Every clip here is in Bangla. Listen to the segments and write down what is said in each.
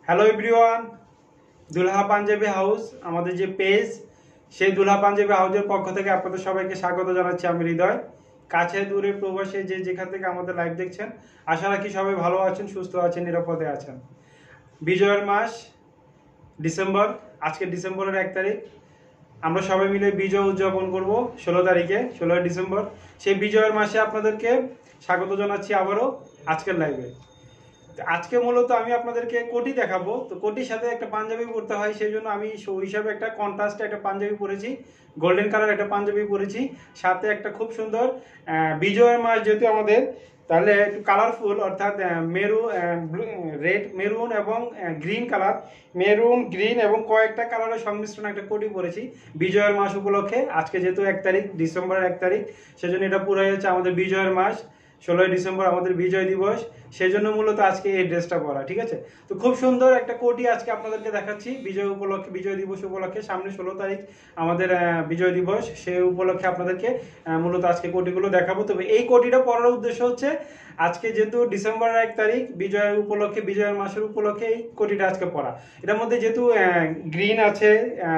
হ্যালো এভরিওয়ান, দুলহা পাঞ্জাবি হাউস আমাদের যে পেজ, সেই দুলহা পাঞ্জাবি হাউসের পক্ষ থেকে আপনাদের সবাইকে স্বাগত জানাচ্ছি। আমি হৃদয়। কাছে দূরে প্রবাসে যে যেখান থেকে আমাদের লাইভ দেখছেন, আশা রাখি সবাই ভালো আছেন, সুস্থ আছেন, নিরাপদে আছেন। বিজয়ের মাস ডিসেম্বর, আজকে ডিসেম্বরের 1 তারিখ। আমরা সবাই মিলে বিজয় উদযাপন করব 16 তারিখে, 16 ডিসেম্বর। সেই বিজয়ের মাসে আপনাদেরকে স্বাগত জানাচ্ছি আবারও আজকের লাইভে। আজকে মূলত আমি আপনাদেরকে কোটি দেখাবো। তো কোটির সাথে একটা পাঞ্জাবি পরতে হয়, সেই জন্য আমি শো হিসাবে একটা কন্ট্রাস্টে একটা পাঞ্জাবি পরেছি, গোল্ডেন কালার একটা পাঞ্জাবি পরেছি, সাথে একটা খুব সুন্দর বিজয়ের মাস যেহেতু আমাদের, তাহলে একটু কালারফুল, অর্থাৎ রেড মেরুন এবং গ্রিন কালার, মেরুন গ্রিন এবং কয়েকটা কালারের সংমিশ্রণ একটা কোটি পরেছি বিজয়ের মাস উপলক্ষে। আজকে যেহেতু 1 তারিখ, ডিসেম্বরের 1 তারিখ, সেজন্য এটা পুরাই হচ্ছে আমাদের বিজয়ের মাস। 16 ডিসেম্বর আমাদের বিজয় দিবস, সেজন্য মূলত আজকে এই ড্রেসটা পরা। ঠিক আছে, তো খুব সুন্দর একটা কোটি আজকে আপনাদেরকে দেখাচ্ছি বিজয় উপলক্ষে, বিজয় দিবস উপলক্ষে। সামনে 16 তারিখ আমাদের বিজয় দিবস, সেই উপলক্ষে আপনাদেরকে মূলত আজকে কোটিগুলো দেখাবো। তবে এই কোটিটা পরার উদ্দেশ্য হচ্ছে, আজকে যেহেতু ডিসেম্বরের 1 তারিখ বিজয়ের উপলক্ষে, বিজয়ের মাসের উপলক্ষে এই কোটিটা আজকে পরা। এটার মধ্যে যেহেতু গ্রিন আছে,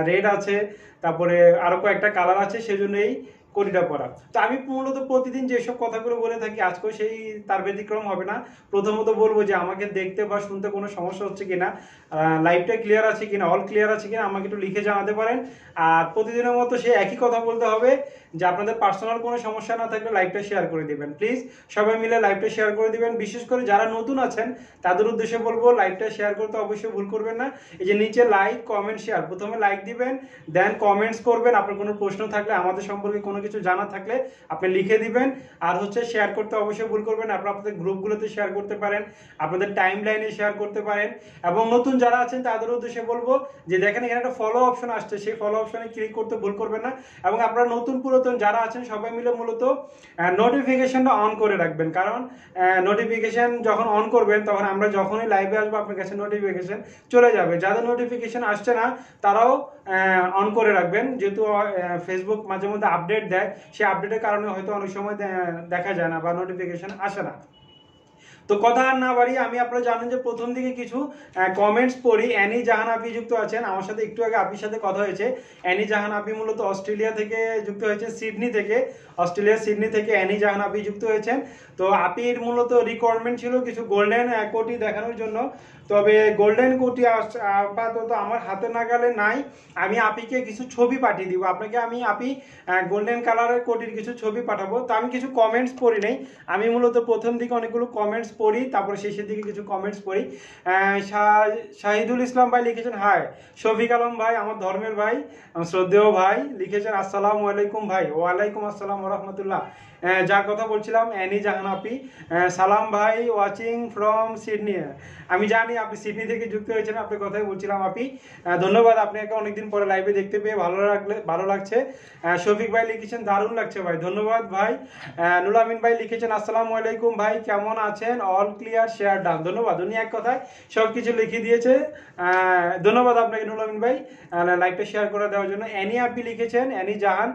রেড আছে, তারপরে আরো কয়েকটা কালার আছে, সেজন্য এই কোটিটা পরা। তো আমি মূলত প্রতিদিন যেসব কথাগুলো বলে থাকি, আজকেও সেই তার ব্যতিক্রম হবে না। প্রথমত বলবো যে আমাকে দেখতে বা শুনতে কোনো সমস্যা হচ্ছে কিনা, লাইভটা ক্লিয়ার আছে কিনা, অল ক্লিয়ার আছে কিনা, আমাকে একটু লিখে জানাতে পারেন। আর প্রতিদিনের মতো সেই একই কথা বলতে হবে যে আপনাদের পার্সোনাল কোনো সমস্যা না থাকলে লাইভটা শেয়ার করে দিবেন। প্লিজ সবাই মিলে লাইভটা শেয়ার করে দিবেন। বিশেষ করে যারা নতুন আছেন তাদের উদ্দেশ্যে বলবো, লাইভটা শেয়ার করতে অবশ্যই ভুল করবেন না। এই যে নিচে লাইক, কমেন্ট, শেয়ার, প্রথমে লাইক দিবেন, দেন কমেন্টস করবেন। আপনার কোনো প্রশ্ন থাকলে, আমাদের সম্পর্কে কোনো কিছু জানা থাকলে আপনি লিখে দিবেন। আর হচ্ছে শেয়ার করতে অবশ্যই ভুল করবেন। আপনারা আপনাদের গ্রুপগুলোতে শেয়ার করতে পারেন, আপনাদের টাইম লাইনে শেয়ার করতে পারেন। এবং নতুন যারা আছেন তাদের উদ্দেশ্যে বলবো যে দেখেন এখানে একটা ফলো অপশন আসছে, সেই ফলো অপশনে ক্লিক করতে ভুল করবেন না। এবং আপনারা নতুন পুরাতন যারা আছেন সবাই মিলে মূলত নোটিফিকেশনটা অন করে রাখবেন, কারণ নোটিফিকেশন যখন অন করবেন তখন আমরা যখনই লাইভে আসবো আপনার কাছে নোটিফিকেশন চলে যাবে। যাদের নোটিফিকেশন আসছে না তারাও অন করে রাখবেন, যেহেতু ফেসবুক মাঝে মধ্যে আপডেট দেয়, সেই আপডেটের কারণে হয়তো অনেক সময় দেখা যায় না বা নোটিফিকেশন আসে না। তো কথা আর না বাড়িয়ে আমি, আপনারা জানেন যে প্রথম দিকে কিছু কমেন্টস পড়ি। অ্যানি জাহান আপি যুক্ত আছেন আমার সাথে, একটু আগে আপির সাথে কথা হয়েছে। অ্যানি জাহান আপি মূলত অস্ট্রেলিয়া থেকে যুক্ত হয়েছে, সিডনি থেকে, অস্ট্রেলিয়ার সিডনি থেকে অ্যানি জাহান আপি যুক্ত হয়েছেন। তো আপির মূলত রিকোয়ারমেন্ট ছিল কিছু গোল্ডেন কোটি দেখানোর জন্য। তবে গোল্ডেন কোটি আপাতত আমার হাতে নাগালে নাই। আমি আপিকে কিছু ছবি পাঠিয়ে দিব আপনাকে। আমি আপি গোল্ডেন কালারের কোটির কিছু ছবি পাঠাবো। তো আমি কিছু কমেন্টস পড়ি নাই, আমি মূলত প্রথম দিকে অনেকগুলো কমেন্টস পড়ি, তারপরে শেষের দিকে কিছু কমেন্টস পড়ি। শাহিদুল ইসলাম ভাই লিখেছেন হাই। শফিক আলম ভাই, আমার ধর্মের ভাই, শ্রদ্ধেয় ভাই, লিখেছেন আসসালামু আলাইকুম ভাই। ওয়ালাইকুম আসসালাম রহমতুল্লাহ। যার কথা বলছিলাম অ্যানি জাহান আপি, সালাম ভাই, ওয়াচিং ফ্রম সিডনি। আমি জানি আপনি সিডনি থেকে যুক্ত হয়েছেন, আপনার কথাই বলছিলাম আপি। ধন্যবাদ, আপনাকে অনেকদিন পরে লাইভে দেখতে পেয়ে ভালো লাগছে। শফিক ভাই লিখেছেন দারুণ লাগছে ভাই, ধন্যবাদ ভাই। নুল আমিন ভাই লিখেছেন আসসালামু আলাইকুম ভাই, কেমন আছেন, অল ক্লিয়ার, শেয়ার ডান। ধন্যবাদ, উনি এক কথায় সব কিছু লিখে দিয়েছে। ধন্যবাদ আপনাকে নুল আমিন ভাই লাইভটা শেয়ার করে দেওয়ার জন্য। অ্যানি আপি লিখেছেন, অ্যানি জাহান,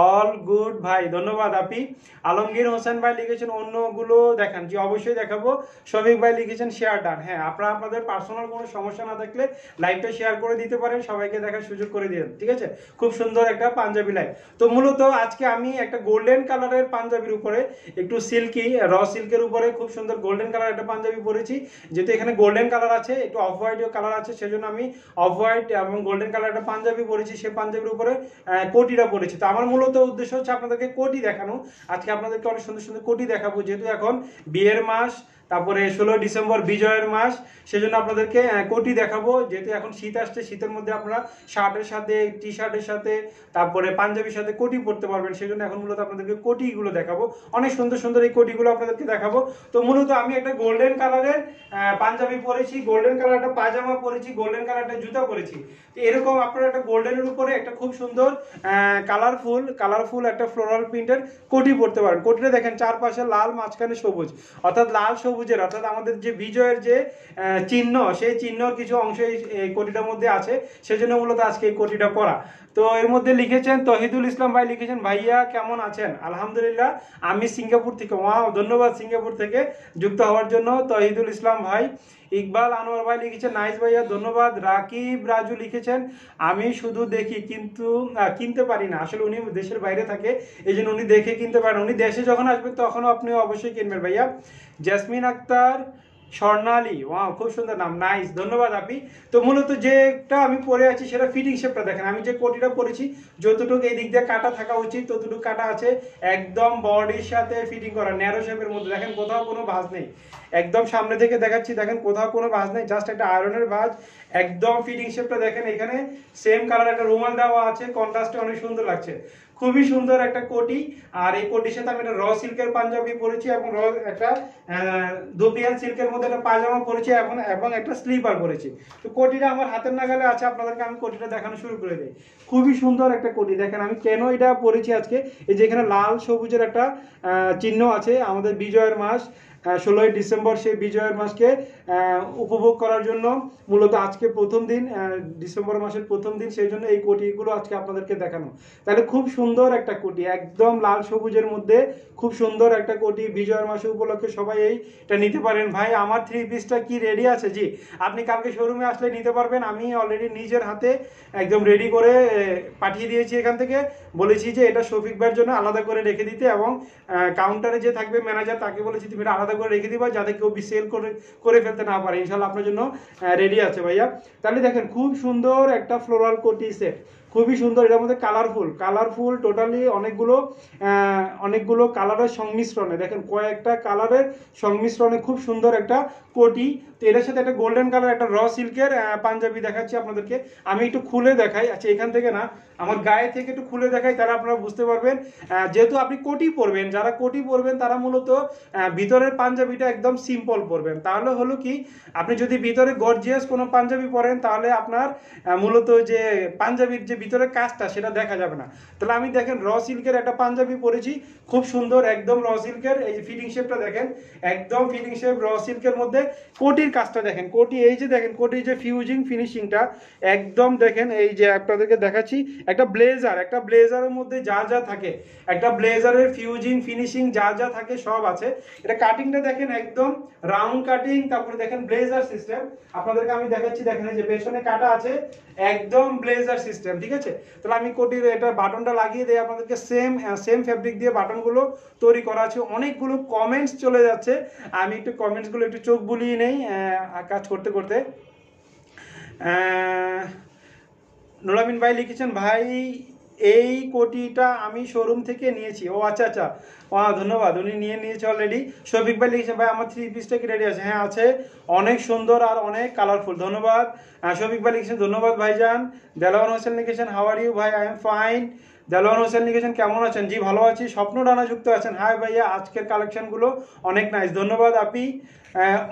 অল গুড ভাই, ধন্যবাদ আপি। আলমগীর হোসেন ভাই লিখেছেন অন্যগুলো দেখান, জি অবশ্যই দেখাবো। শফিক ভাই লিখেছেন শেয়ার ডান। হ্যাঁ, আপনারা আপনাদের পার্সোনাল কোনো সমস্যা না থাকলে লাইভটা শেয়ার করে দিতে পারেন, সবাইকে দেখার সুযোগ করে দিন। ঠিক আছে, খুব সুন্দর একটা পাঞ্জাবি লাইভ। তো মূলত আজকে আমি একটা গোল্ডেন কালারের পাঞ্জাবির উপরে, একটু সিল্কি র সিল্কের উপরে খুব সুন্দর গোল্ডেন কালার একটা পাঞ্জাবি পরেছি। যেহেতু এখানে গোল্ডেন কালার আছে, একটু অফ হোয়াইট কালার আছে, সেজন্য আমি অফ হোয়াইট এবং গোল্ডেন কালার একটা পাঞ্জাবি পরেছি। সেই পাঞ্জাবির উপরে কোটিটা পরেছি। তো আমার মূলত উদ্দেশ্য হচ্ছে আপনাদেরকে কোটি দেখানো। আজকে আপনাদেরকে অনেক সুন্দর সুন্দর কোটি দেখাবো, যেহেতু এখন বিয়ের মাস, তারপরে 16 ডিসেম্বর বিজয়ের মাস, সেজন্য আপনাদেরকে কোটি দেখাবো। যেহেতু এখন শীত আসছে, শীতের মধ্যে আপনারা শার্টের সাথে, টি শার্টের সাথে, তারপরে পাঞ্জাবির সাথে কোটি পরতে পারবেন। সেজন্য এখন মূলত আপনাদেরকে কোটিগুলো দেখাবো, অনেক সুন্দর সুন্দর এই কোটিগুলো আপনাদেরকে দেখাবো। তো মূলত আমি একটা গোল্ডেন কালারের পাঞ্জাবি পরেছি, গোল্ডেন কালার একটা পায়জামা পরেছি, গোল্ডেন কালার একটা জুতা পরেছি। তো এরকম আপনারা একটা গোল্ডেনের উপরে একটা খুব সুন্দর কালারফুল একটা ফ্লোরাল প্রিন্টের কোটি পরতে পারেন। কোটিটা দেখেন চারপাশে লাল, মাঝখানে সবুজ, অর্থাৎ লাল সবুজের, অর্থাৎ আমাদের যে বিজয়ের যে চিহ্ন, সেই চিহ্নর কিছু অংশ এই কোটিটার মধ্যে আছে, সেজন্য মূলত আজকে এই কোটিটা পরা। তো এর মধ্যে লিখেছেন তহিদুল ইসলাম ভাই, লিখেছেন ভাইয়া কেমন আছেন, আলহামদুলিল্লাহ আমি সিঙ্গাপুর থেকে। ওয়াও, ধন্যবাদ সিঙ্গাপুর থেকে যুক্ত হওয়ার জন্য তহিদুল ইসলাম ভাই। ইকবাল আনোয়ার ভাই লিখেছেন নাইস ভাইয়া ধন্যবাদ। রাকিব রাজু লিখেছেন আমি শুধু দেখি কিন্তু কিনতে পারি না, আসলে উনি দেশের বাইরে থাকে এই জন্য উনি দেখে কিনতে পারেন, উনি দেশে যখন আসবেন তখন আপনি অবশ্যই কিনবেন ভাইয়া। জেসমিন আক্তার স্বর্ণালী, ওয়াও খুব সুন্দর নাম, নাইস ধন্যবাদ আপনি। তো মূলত যেটা আমি পরে আছি সেটা ফিটিং শেপটা দেখেন, আমি যে কোটিটা পরেছি যতটুকু এই দিক দিয়ে কাটা থাকা উচিত ততটুকু কাটা আছে, একদম বডির সাথে ফিটিং করা, ন্যারো শেপের মধ্যে দেখেন কোথাও কোনো ভাঁজ নেই, একদম সামনে থেকে দেখাচ্ছি দেখেন কোথাও কোনো ভাঁজ নেই, জাস্ট একটা আয়রনের ভাঁজ, একদম ফিটিং শেপটা দেখেন। এখানে সেম কালার একটা রুমাল দেওয়া আছে, কন্ট্রাস্টে অনেক সুন্দর লাগছে, খুবই সুন্দর একটা কোটি। আর এই কোটির সাথে আমি একটা র সিল্কের পাঞ্জাবি পরেছি এবং একটা দুপিয়াল সিল্কের মধ্যে একটা পাজামা পরেছি এবং একটা স্লিপার পরেছি। তো কোটিটা আমার হাতের নাগালে আছে, আপনাদেরকে আমি কোটিটা দেখানো শুরু করে দিই। খুবই সুন্দর একটা কোটি দেখেন, আমি কেন এটা পরেছি আজকে, এই যে এখানে লাল সবুজের একটা চিহ্ন আছে, আমাদের বিজয়ের মাস 16ই ডিসেম্বর, সেই বিজয়ের মাসকে উপভোগ করার জন্য মূলত আজকে প্রথম দিন, ডিসেম্বর মাসের প্রথম দিন, সেই জন্য এই কোটিগুলো আজকে আপনাদেরকে দেখানো। তাহলে খুব সুন্দর একটা কোটি, একদম লাল সবুজের মধ্যে খুব সুন্দর একটা কোটি, বিজয়ের মাসে উপলক্ষে সবাই এইটা নিতে পারেন। ভাই আমার থ্রি পিসটা কি রেডি আছে? জি, আপনি কালকে শোরুমে আসলে নিতে পারবেন, আমি অলরেডি নিজের হাতে একদম রেডি করে পাঠিয়ে দিয়েছি, এখান থেকে বলেছি যে এটা শফিক ভাইয়ের জন্য আলাদা করে রেখে দিতে, এবং কাউন্টারে যে থাকবে ম্যানেজার তাকে বলেছি তুমি এটা আলাদা করে রেখে দিবা যাতে কেউ সেল করে ফেলতে না পারে, ইনশাল্লাহ আপনার জন্য রেডি আছে ভাইয়া। তাহলে দেখেন খুব সুন্দর একটা ফ্লোরাল কোটি সেট, খুবই সুন্দর, এটার মধ্যে কালারফুল টোটালি অনেকগুলো কালারের সংমিশ্রণে, দেখেন কয়েকটা কালারের সংমিশ্রণে খুব সুন্দর একটা কোটি। তো এটার সাথে একটা গোল্ডেন কালার একটা র সিল্কের পাঞ্জাবি দেখাচ্ছি আপনাদেরকে, আমি একটু খুলে দেখাই, আচ্ছা এখান থেকে না আমার গায়ে থেকে একটু খুলে দেখাই, তারা আপনারা বুঝতে পারবেন। যেহেতু আপনি কোটি পরবেন, যারা কোটি পরবেন তারা মূলত ভিতরের পাঞ্জাবিটা একদম সিম্পল পরবেন, তাহলে হলো কি আপনি যদি ভিতরে গর্জিয়াস কোনো পাঞ্জাবি পরেন তাহলে আপনার মূলত যে পাঞ্জাবির যে ভিতরের কাজটা সেটা দেখা যাবে না। তাহলে আমি দেখেন র সিল্কের একটা পাঞ্জাবি পরেছি, খুব সুন্দর একদম র সিল্কের, এই যে ফিটিং শেপটা দেখেন, একদম ফিটিং শেপ র সিল্কের মধ্যে কোটির কাজটা দেখেন, কোটি এই যে দেখেন কোটির যে ফিউজিং ফিনিশিংটা একদম দেখেন, এই যে আপনাদেরকে দেখাচ্ছি একটা ব্লেজারের মধ্যে যা যা থাকে, একটা ব্লেজারের ফিউজিং ফিনিশিং যা থাকে সব আছে। এটা কাটিংটা দেখেন একদম রাউন্ড কাটিং, তারপরে দেখেন ব্লেজার সিস্টেম, আপনাদেরকে আমি দেখাচ্ছি দেখেন যে পেছনে কাটা আছে একদম ব্লেজার সিস্টেম, ঠিক আছে। তাহলে আমি কোটির এটা বাটনটা লাগিয়ে দেই আপনাদেরকে, সেম ফেব্রিক দিয়ে বাটনগুলো তৈরি করা আছে। অনেকগুলো কমেন্টস চলে যাচ্ছে, আমি একটু কমেন্টসগুলো একটু চোখ বুলিয়ে নেই কাজ করতে করতে। নুরামিন ভাই লিখেছেন ভাই এই কোটিটা আমি শোরুম থেকে নিয়েছি, ও আচ্ছা ধন্যবাদ, উনি নিয়েছে অলরেডি। শফিক ভাই লিখেছেন ভাই আমার থ্রি পিসটা কি রেডি আছে? হ্যাঁ আছে, অনেক সুন্দর আর অনেক কালারফুল, ধন্যবাদ। শফিক ভাই লিখেছেন ধন্যবাদ ভাইজান। দেলাওয়ান হোসেন লিখেছেন হাউ আর ইউ ভাই? I am fine. Delawan Hossain লিখেছেন কেমন আছেন? জি ভালো আছি। স্বপ্ন ডানা যুক্ত আছেন, হাই ভাইয়া আজকের কালেকশনগুলো অনেক নাইস, ধন্যবাদ আপনি।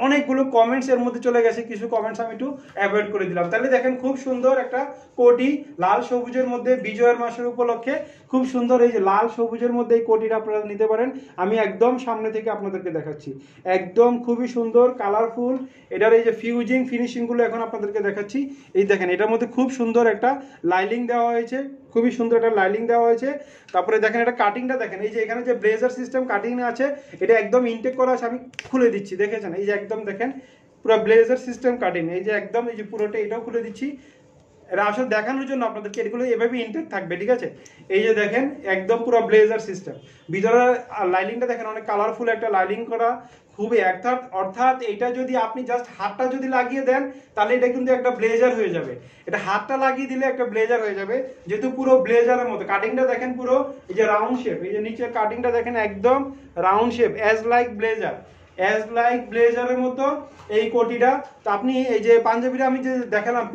অনেকগুলো কমেন্টস এর মধ্যে চলে গেছে, কিছু কমেন্টস আমি একটু অ্যাভয়েড করে দিলাম। তাহলে দেখেন খুব সুন্দর একটা কোটি লাল সবুজের মধ্যে বিজয়ের মাসের উপলক্ষে, খুব সুন্দর এই যে লাল সবুজের মধ্যে এই কোটিটা আপনারা নিতে পারেন। আমি একদম সামনে থেকে আপনাদেরকে দেখাচ্ছি, একদম খুবই সুন্দর কালারফুল, এটার এই যে ফিউজিং ফিনিশিংগুলো এখন আপনাদেরকে দেখাচ্ছি। এই দেখেন এটার মধ্যে খুব সুন্দর একটা লাইলিং দেওয়া হয়েছে, খুবই সুন্দর একটা লাইলিং দেওয়া হয়েছে। তারপরে দেখেন এটা কাটিংটা দেখেন, এই যে এখানে যে ব্লেজার সিস্টেম কাটিং আছে এটা একদম ইনটেক করা আছে, আমি খুলে দিচ্ছি দেখেছেন, এই যে একদম দেখেন পুরো ব্লেজার সিস্টেম কাটিং, এই যে একদম এই যে পুরোটা এটাও খুলে দিচ্ছি, এটা আসলে দেখানোর জন্য আপনাদেরকে, এগুলো এভাবে ইনটেক থাকবে, ঠিক আছে। এই যে দেখেন একদম পুরো ব্লেজার সিস্টেম, ভিতরে লাইলিংটা দেখেন অনেক কালারফুল একটা লাইলিং করা, খুবই অর্থাৎ এটা যদি আপনি জাস্ট হাতটা যদি লাগিয়ে দেন তাহলে এটা কিন্তু একটা ব্লেজার হয়ে যাবে, এটা হাতটা লাগিয়ে দিলে একটা ব্লেজার হয়ে যাবে, যেহেতু পুরো ব্লেজারের মতো কাটিংটা দেখেন, পুরো এই যে রাউন্ড শেপ, এই যে নিচের কাটিংটা দেখেন একদম রাউন্ড শেপ, অ্যাজ লাইক ব্লেজারের মতো এই কোটিটা। তো আপনি এই যে পাঞ্জাবিটা আমি যে দেখালাম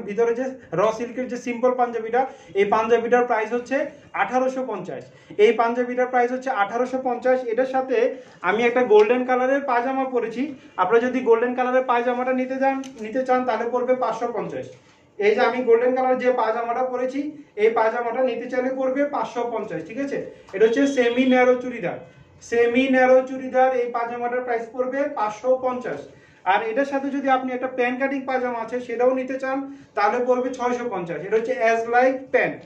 ভিতরে যে র সিল্কের যে সিম্পল পাঞ্জাবিটা, এই পাঞ্জাবিটার প্রাইস হচ্ছে 1850, এই পাঞ্জাবিটার প্রাইস হচ্ছে 1850। এটার সাথে আমি একটা গোল্ডেন কালারের পায়জামা পরেছি, আপনারা যদি গোল্ডেন কালারের পায়জামাটা নিতে চান তাহলে পড়বে 550। এই যে আমি গোল্ডেন কালার যে পায়জামাটা পরেছি এই পায়জামাটা নিতে চাইলে পড়বে 550, ঠিক আছে। এটা হচ্ছে সেমি ন্যারো চুড়িদার, এই পায়জামাটার প্রাইস পড়বে 550। আর এটার সাথে যদি আপনি একটা প্যান্ট কাটিং পায়জামা আছে সেটাও নিতে চান তাহলে পড়বে 650। এটা হচ্ছে অ্যাজ লাইক প্যান্ট,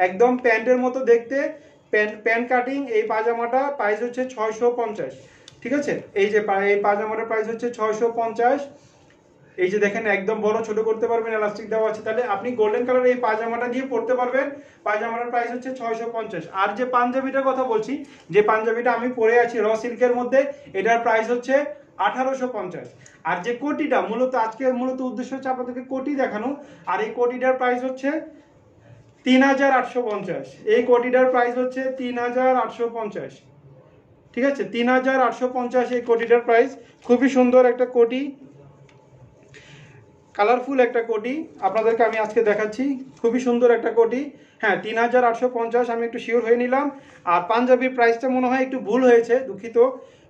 একদম প্যান্টের মতো দেখতে, প্যান্ট কাটিং এই পায়জামাটা প্রাইস হচ্ছে 650, ঠিক আছে। এই যে এই পায়জামাটার প্রাইস হচ্ছে 650। এই যে দেখেন একদম বড় ছোট করতে পারবেন, এলাস্টিক দেওয়া আছে। তাহলে আপনি গোল্ডেন কালার এই পায়জামাটা দিয়ে পরতে পারবেন। পায়জামাটার প্রাইস হচ্ছে 650। আর যে পাঞ্জাবিটার কথা বলছি, যে পাঞ্জাবিটা আমি পরে আছি র সিল্কের মধ্যে, এটার প্রাইস হচ্ছে 1850। আর যে কোটিটা মূলত আজকে উদ্দেশ্য হচ্ছে আপনাদেরকে কোটি দেখানো। আর এই কোটিটার প্রাইস হচ্ছে 3850। এই কোটিটার প্রাইস হচ্ছে 3850। ঠিক আছে, 3850 এই কোটিটার প্রাইস। খুবই সুন্দর একটা কোটি, কালারফুল একটা কোটি আপনাদেরকে আমি আজকে দেখাচ্ছি। খুবই সুন্দর একটা কোটি। হ্যাঁ, 3850 আমি একটু শিওর হয়ে নিলাম। আর পাঞ্জাবির প্রাইসটা মনে হয় একটু ভুল হয়েছে, দুঃখিত।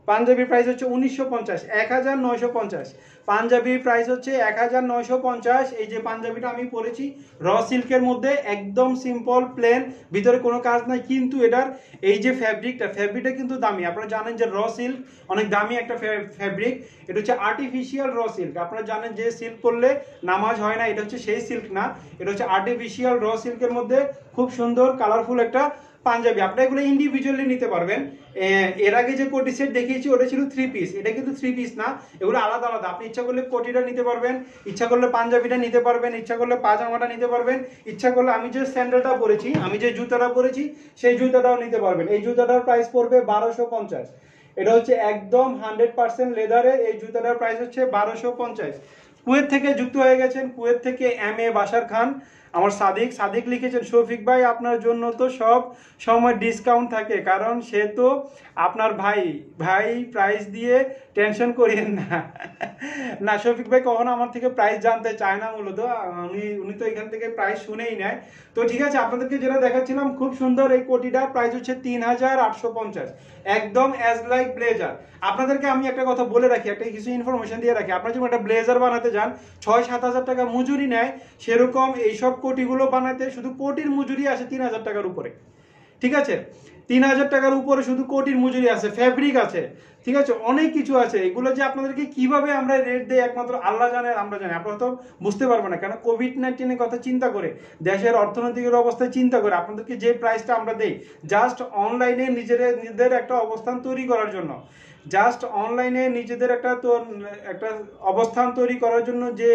পাঞ্জাবির প্রাইস হচ্ছে 1950, 1950। পাঞ্জাবির প্রাইস হচ্ছে 1950। এই যে পাঞ্জাবিটা আমি পরেছি র সিল্কের মধ্যে, একদম সিম্পল প্লেন, ভিতরে কোনো কাজ নাই। কিন্তু এটার এই যে ফ্যাব্রিকটা কিন্তু দামি। আপনারা জানেন যে র সিল্ক অনেক দামি একটা ফ্যাব্রিক। এটা হচ্ছে আর্টিফিশিয়াল র সিল্ক। আপনারা জানেন যে সিল্ক করলে নামাজ হয় না, এটা হচ্ছে সেই সিল্ক না, এটা হচ্ছে আর্টিফিশিয়াল র সিল্কের মধ্যে খুব সুন্দর কালারফুল একটা পাঞ্জাবি। আপনারা এগুলো ইন্ডিভিজুয়ালি নিতে পারবেন। এর আগে যে কোটি সেট দেখিয়েছি ওটা ছিল 3 পিস, এটা কিন্তু 3 পিস না, এগুলো আলাদা আলাদা। আপনি ইচ্ছা করলে কোটিটা নিতে পারবেন, ইচ্ছা করলে পাঞ্জাবিটা নিতে পারবেন, ইচ্ছা করলে পাজামাটা নিতে পারবেন, ইচ্ছা করলে আমি যে স্যান্ডেলটা পরেছি, আমি যে জুতাটা পরেছি সেই জুতাটাও নিতে পারবেন। এই জুতাটার প্রাইস পড়বে 1250। এটা হচ্ছে একদম 100% লেদারের। এই জুতাটার প্রাইস হচ্ছে 1250। কুয়েত থেকে যুক্ত হয়ে গেছেন, কুয়েত থেকে MA বাশার খান। আমার সাদিক লিখেছেন, শফিক ভাই আপনার জন্য তো সব সময় ডিসকাউন্ট থাকে, কারণ সে তো আপনার ভাই প্রাইস দিয়ে টেনশন করিয়েন না। না, শফিক ভাই কখনো আমার থেকে প্রাইস জানতে চায় না, মূলত উনি তো এখান থেকে প্রাইস শুনেই নেয়। তো ঠিক আছে, আপনাদেরকে যেটা দেখাচ্ছিলাম খুব সুন্দর এই কোটিটার প্রাইস হচ্ছে 3850, একদম অ্যাজ লাইক ব্লেজার। আপনাদেরকে আমি একটা কথা বলে রাখি, একটা কিছু ইনফরমেশন দিয়ে রাখি। আপনারা যখন একটা ব্লেজার বানাতে যান 6-7 হাজার টাকা মজুরি নেয়, সেরকম এইসব কোটিগুলো বানাতে শুধু কোটির মজুরি আসে 3000 টাকার উপরে। ঠিক আছে, 3000 টাকার উপরে শুধু কোটির মজুরি আছে, ফ্যাব্রিক আছে, ঠিক আছে, অনেক কিছু আছে। এগুলো যে আপনাদেরকে কিভাবে আমরা রেট দেই একমাত্র আল্লাহ জানে আর আমরা জানি। আপনারা তো বুঝতে পারবেন না, কারণ কোভিড-19 কথা চিন্তা করে, দেশের অর্থনৈতিক অবস্থায় চিন্তা করে আপনাদেরকে যে প্রাইসটা আমরা দেই, জাস্ট অনলাইনে নিজেদের একটা অবস্থান তৈরি করার জন্য, জাস্ট অনলাইনে নিজেদের একটা অবস্থান তৈরি করার জন্য যে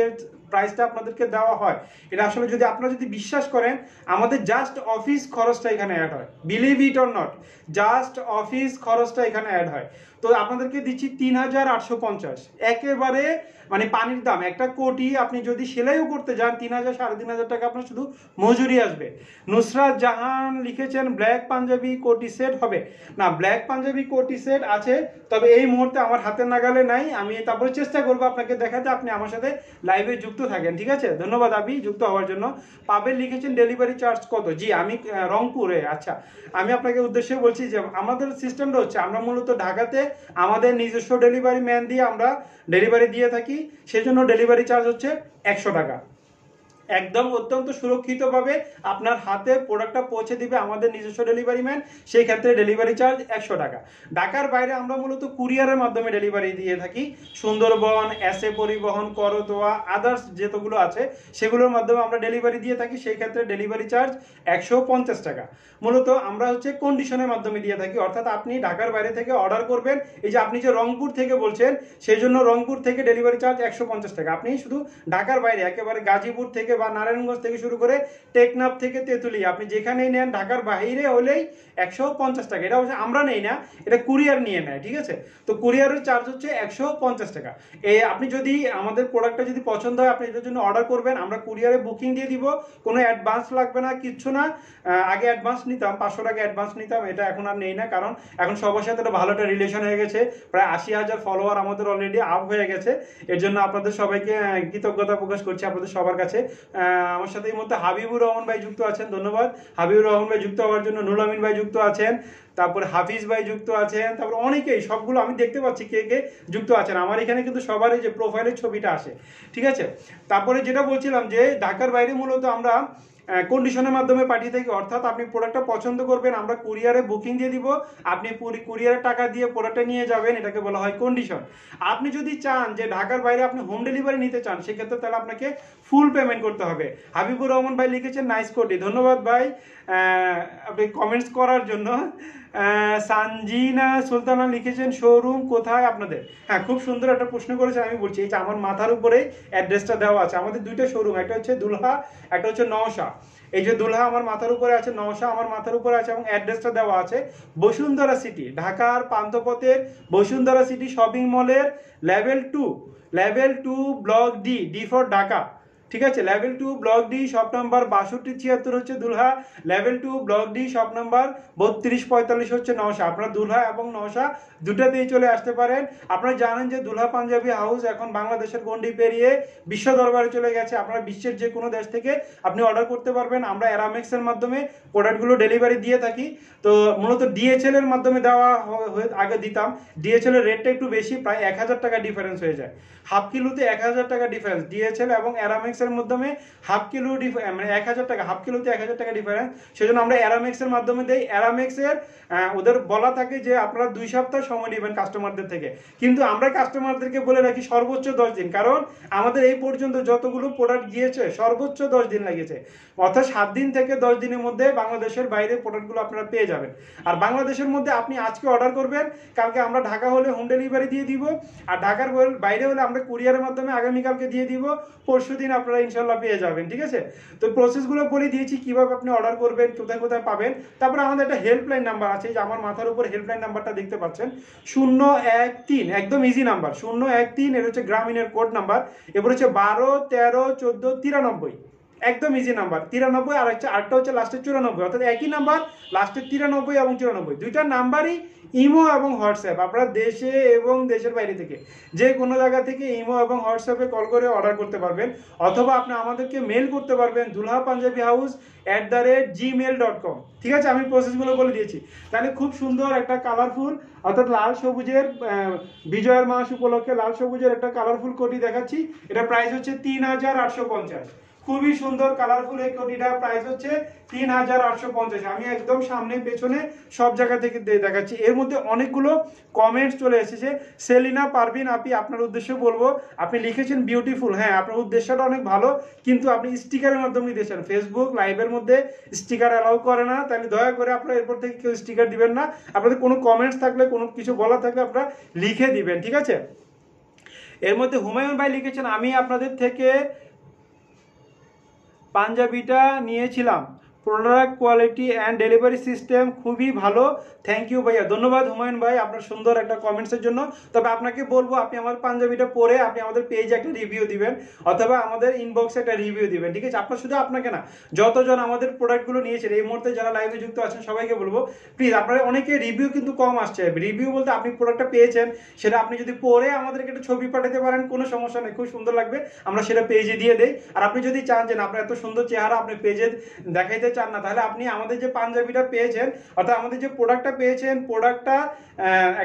প্রাইসটা আপনাদেরকে দেওয়া হয়, এটা আসলে যদি আপনারা বিশ্বাস করেন, আমাদের জাস্ট অফিস খরচটা এখানে অ্যাড হয়। Believe it or not, just office খরচটা এখানে অ্যাড হয়। তো আপনাদেরকে দিচ্ছি 3850, একেবারে মানে পানির দাম। একটা কোটি আপনি যদি সেলাইও করতে যান 3000-3500 টাকা আপনার শুধু মজুরি আসবে। নুসরাত জাহান লিখেছেন ব্ল্যাক পাঞ্জাবি কোটি সেট হবে না। ব্ল্যাক পাঞ্জাবি কোটি সেট আছে, তবে এই মুহূর্তে আমার হাতের নাগালে নাই। আমি তারপরে চেষ্টা করবো আপনাকে দেখাতে, আপনি আমার সাথে লাইভে যুক্ত থাকেন। ঠিক আছে, ধন্যবাদ আপনি যুক্ত হওয়ার জন্য। পাবেল লিখেছেন ডেলিভারি চার্জ কত? জি, আমি রংপুরে। আচ্ছা, আমি আপনাকে উদ্দেশ্যে বলছি যে আমাদের সিস্টেমটা হচ্ছে, আমরা মূলত ঢাকাতে আমাদের নিজস্ব ডেলিভারি ম্যান দিয়ে আমরা ডেলিভারি দিয়ে থাকি, সেজন্য ডেলিভারি চার্জ হচ্ছে 100 টাকা। একদম অত্যন্ত সুরক্ষিতভাবে আপনার হাতে প্রোডাক্টটা পৌঁছে দিবে আমাদের নিজস্ব ডেলিভারি ম্যান, সেই ক্ষেত্রে ডেলিভারি চার্জ 100 টাকা। ঢাকার বাইরে আমরা মূলত কুরিয়ারের মাধ্যমে ডেলিভারি দিয়ে থাকি। সুন্দরবন, এসএ পরিবহন, করতোয়া, আদার্স যেতগুলো আছে সেগুলোর মাধ্যমে আমরা ডেলিভারি দিয়ে থাকি, সেই ক্ষেত্রে ডেলিভারি চার্জ 150 টাকা। মূলত আমরা হচ্ছে কন্ডিশনের মাধ্যমে দিয়ে থাকি, অর্থাৎ আপনি ঢাকার বাইরে থেকে অর্ডার করবেন, এই যে আপনি যে রংপুর থেকে বলছেন, সেই জন্য রংপুর থেকে ডেলিভারি চার্জ 150 টাকা। আপনি শুধু ঢাকার বাইরে একেবারে গাজীপুর থেকে বা নারায়ণগঞ্জ থেকে শুরু করে টেকনাফ থেকে তেঁতুলিয়া, আপনি যেখানেই নেন ঢাকার বাইরে হলেই 150 টাকা। এটা হচ্ছে আমরা নেই না, এটা কুরিয়ার নিয়ে নেয়। ঠিক আছে, তো কুরিয়ারের চার্জ হচ্ছে 150 টাকা। আপনি যদি আমাদের প্রোডাক্টটা যদি পছন্দ হয়, আপনি এটার জন্য অর্ডার করবেন, আমরা কুরিয়ারে বুকিং দিয়ে দিব, কোনো অ্যাডভান্স লাগবে না, কিচ্ছু না। আগে অ্যাডভান্স নিতাম, 500 টাকা অ্যাডভান্স নিতাম, এটা এখন আর নেই না, কারণ এখন সবার সাথে একটা ভালো একটা রিলেশন হয়ে গেছে। প্রায় 80,000 ফলোয়ার আমাদের অলরেডি আপ হয়ে গেছে। এর জন্য আপনাদের সবাইকে কৃতজ্ঞতা প্রকাশ করছি আপনাদের সবার কাছে। আমার সাথে এই মধ্যে হাবিবুর রহমান ভাই যুক্ত আছেন, ধন্যবাদ হাবিবুর রহমান ভাই যুক্ত হওয়ার জন্য। নুল আমিন ভাই যুক্ত আছেন, তারপরে হাফিজ ভাই যুক্ত আছেন, তারপর অনেকেই, সবগুলো আমি দেখতে পাচ্ছি কে কে যুক্ত আছেন। আমার এখানে কিন্তু সবারই যে প্রোফাইলের ছবিটা আসে। ঠিক আছে, তারপরে যেটা বলছিলাম যে ঢাকার বাইরে মূলত আমরা কন্ডিশনের মাধ্যমে পাঠিয়ে থাকি, অর্থাৎ আপনি প্রোডাক্টটা পছন্দ করবেন, আমরা কুরিয়ারে বুকিং দিয়ে দিব, আপনি কুরিয়ারের টাকা দিয়ে প্রোডাক্টটা নিয়ে যাবেন, এটাকে বলা হয় কন্ডিশন। আপনি যদি চান যে ঢাকার বাইরে আপনি হোম ডেলিভারি নিতে চান, সেক্ষেত্রে তাহলে আপনাকে ফুল পেমেন্ট করতে হবে। হাবিবুর রহমান ভাই লিখেছেন নাইস কোটি, ধন্যবাদ ভাই আপনি কমেন্টস করার জন্য। সানজিনা সুলতানা লিখেছেন শোরুম কোথায় আপনাদের? হ্যাঁ, খুব সুন্দর একটা প্রশ্ন করেছেন, আমি বলছি এই যে আমার মাথার উপরে অ্যাড্রেসটা দেওয়া আছে। আমাদের দুইটা শোরুম, একটা হচ্ছে দুলহা, একটা হচ্ছে নওশা। এই যে দুলহা আমার মাথার উপরে আছে, নওশা আমার মাথার উপরে আছে, এবং অ্যাড্রেসটা দেওয়া আছে বসুন্ধরা সিটি, ঢাকার পান্থপথের বসুন্ধরা সিটি শপিং মলের level 2 block D for Dhaka, ঠিক আছে? Level 2 block D shop number 6276 হচ্ছে Dulha, level 2 block D shop number 3245 হচ্ছে নওশা। আপনারা দুলহা এবং নওশা দুটাতেই চলে আসতে পারেন। আপনারা জানেন যে দুলহা পাঞ্জাবি হাউস এখন বাংলাদেশের গণ্ডি পেরিয়ে বিশ্ব দরবারে চলে গেছে। আপনারা বিশ্বের যে কোনো দেশ থেকে আপনি অর্ডার করতে পারবেন। আমরা অ্যারামেক্সের মাধ্যমে প্রোডাক্টগুলো ডেলিভারি দিয়ে থাকি। তো মূলত ডিএচএল এর মাধ্যমে দেওয়া আগে দিতাম, ডিএচএল এর রেটটা একটু বেশি, প্রায় 1000 টাকা ডিফারেন্স হয়ে যায়। হাফ কিলোতে 1000 টাকা ডিফারেন্স, ডিএচএল এবং অ্যারামেক্স এর মাধ্যমে হাফ কিলো মানে 1000 টাকা, হাফ কিলোতে 1000 টাকা ডিফারেন্স। সেজন্য আমরা অ্যারামেক্স এর মাধ্যমে দেই। অ্যারামেক্স এর ওদের বলা থাকে যে আপনারা 2 সপ্তাহ সময় নেবেন কাস্টমারদের থেকে, কিন্তু আমরা কাস্টমারদেরকে বলে রাখি সর্বোচ্চ 10 দিন, কারণ আমাদের এই পর্যন্ত যতগুলো প্রোডাক্ট গিয়েছে সর্বোচ্চ 10 দিন লেগেছে। অর্থাৎ 7 দিন থেকে 10 দিনের মধ্যে বাংলাদেশের বাইরে প্রোডাক্টগুলো আপনারা পেয়ে যাবেন। আর বাংলাদেশের মধ্যে আপনি আজকে অর্ডার করবেন, কালকে আমরা ঢাকা হলে হোম ডেলিভারি দিয়ে দিব, আর ঢাকার বাইরে হলে আমরা কুরিয়ারের মাধ্যমে আগামীকালকে দিয়ে দিব, পরশু দিন আপনারা ইনশাল্লাহ পেয়ে যাবেন, ঠিক আছে? তো প্রসেসগুলো বলে দিয়েছি কিভাবে আপনি অর্ডার করবেন, কোথায় কোথায় পাবেন। তারপরে আমাদের একটা হেল্পলাইন নাম্বার আছে, যে আমার মাথার উপর হেল্পলাইন নাম্বারটা দেখতে পাচ্ছেন 013, একদম ইজি নাম্বার 013, এর হচ্ছে গ্রামীণের কোড নাম্বার, এরপর হচ্ছে 12 13 14 93, একদম ইজি নাম্বার 93, আর হচ্ছে আরেকটা হচ্ছে লাস্টে 94, অর্থাৎ একই নাম্বার লাস্টে 93 এবং 94, দুইটা নাম্বারই ইমো এবং হোয়াটসঅ্যাপ। আপনারা দেশে এবং দেশের বাইরে থেকে যে কোনো জায়গা থেকে ইমো এবং হোয়াটসঅ্যাপে কল করে অর্ডার করতে পারবেন, অথবা আপনি আমাদেরকে মেল করতে পারবেন dulhapanjabihouse@gmail.com, ঠিক আছে? আমি প্রসেসগুলো বলে দিয়েছি। তাহলে খুব সুন্দর একটা কালারফুল, অর্থাৎ লাল সবুজের বিজয়ের মাস উপলক্ষে লাল সবুজের একটা কালারফুল কোটি দেখাচ্ছি। এটা প্রাইস হচ্ছে 3850, খুবই সুন্দর কালারফুল এই কোটিটার প্রাইস হচ্ছে 3850। আমি একদম সামনে পেছনে সব জায়গা থেকে দেখাচ্ছি। এর মধ্যে অনেকগুলো কমেন্টস চলে এসেছে। সেলিনা পারভিন আপনি, আপনার উদ্দেশ্যে বলবো, আপনি লিখেছেন বিউটিফুল। হ্যাঁ, আপনার উদ্দেশ্যটা অনেক ভালো, কিন্তু আপনি স্টিকারের মাধ্যমে দিয়েছেন। ফেসবুক লাইভের মধ্যে স্টিকার অ্যালাউ করে না, তাহলে দয়া করে আপনারা এরপর থেকে কেউ স্টিকার দিবেন না। আপনাদের কোনো কমেন্টস থাকলে, কোনো কিছু বলা থাকলে আপনারা লিখে দিবেন, ঠিক আছে? এর মধ্যে হুমায়ুন ভাই লিখেছেন আমি আপনাদের থেকে পাঞ্জাবিটা নিয়েছিলাম, product quality and delivery system খুবই ভালো, থ্যাংক ইউ ভাইয়া। ধন্যবাদ হুমায়ুন ভাই আপনার সুন্দর একটা কমেন্টসের জন্য। তবে আপনাকে বলবো আপনি আমার পাঞ্জাবিটা পরে আপনি আমাদের পেজে একটা রিভিউ দিবেন, অথবা আমাদের ইনবক্সে একটা রিভিউ দিবেন, ঠিক আছে? আপনার শুধু আপনাকে না, যতজন আমাদের প্রোডাক্টগুলো নিয়েছেন এই মুহূর্তে যারা লাইভে যুক্ত আছেন সবাইকে বলবো প্লিজ, আপনারা অনেকে রিভিউ কিন্তু কম আসছে। রিভিউ বলতে আপনি প্রোডাক্টটা পেয়েছেন, সেটা আপনি যদি পরে আমাদেরকে একটা ছবি পাঠাতে পারেন কোনো সমস্যা নেই, খুব সুন্দর লাগবে, আমরা সেটা পেজে দিয়ে দেই। আর আপনি যদি চান যে আপনার এত সুন্দর চেহারা আপনি পেজে দেখাইতে চান না, তাহলে আপনি আমাদের যে পাঞ্জাবিটা পেয়েছেন, অর্থাৎ আমাদের যে প্রোডাক্টটা পেয়েছেন, প্রোডাক্টটা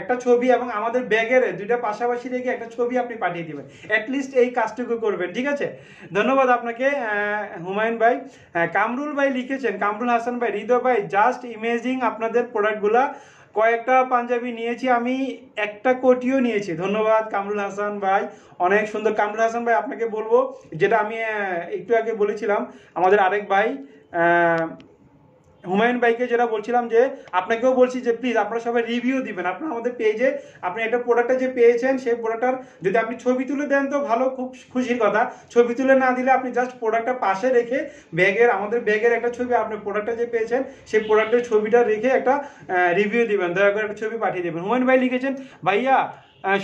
একটা ছবি এবং আমাদের ব্যাগের দুইটা পাশাপাশি রেখে একটা ছবি আপনি পাঠিয়ে দিবেন, অ্যাটলিস্ট এই কাজটুকু করবেন, ঠিক আছে? ধন্যবাদ আপনাকে হুমায়ুন ভাই। কামরুল ভাই লিখেছেন, কামরুল হাসান ভাই, হৃদয় ভাই জাস্ট ইমেজিং আপনাদের প্রোডাক্টগুলা, কয়েকটা পাঞ্জাবি নিয়েছি আমি, একটা কোটিও নিয়েছি। ধন্যবাদ কামরুল হাসান ভাই, অনেক সুন্দর। কামরুল হাসান ভাই আপনাকে বলবো, যেটা আমি একটু আগে বলেছিলাম আমাদের আরেক ভাই হুমায়ুন ভাইকে, যেটা বলছিলাম যে আপনাকেও বলছি যে প্লিজ আপনারা সবাই রিভিউ দিবেন। আপনারা আমাদের পেজে আপনি একটা প্রোডাক্টটা যে পেয়েছেন সেই প্রোডাক্টটার যদি আপনি ছবি তুলে দেন তো ভালো, খুব খুশির কথা। ছবি তুলে না দিলে আপনি জাস্ট প্রোডাক্টটা পাশে রেখে আমাদের ব্যাগের একটা ছবি, আপনি প্রোডাক্টটা যে পেয়েছেন সেই প্রোডাক্টের ছবিটা রেখে একটা রিভিউ দিবেন, দয়া করে একটা ছবি পাঠিয়ে দেবেন। হুমায়ুন ভাই লিখেছেন ভাইয়া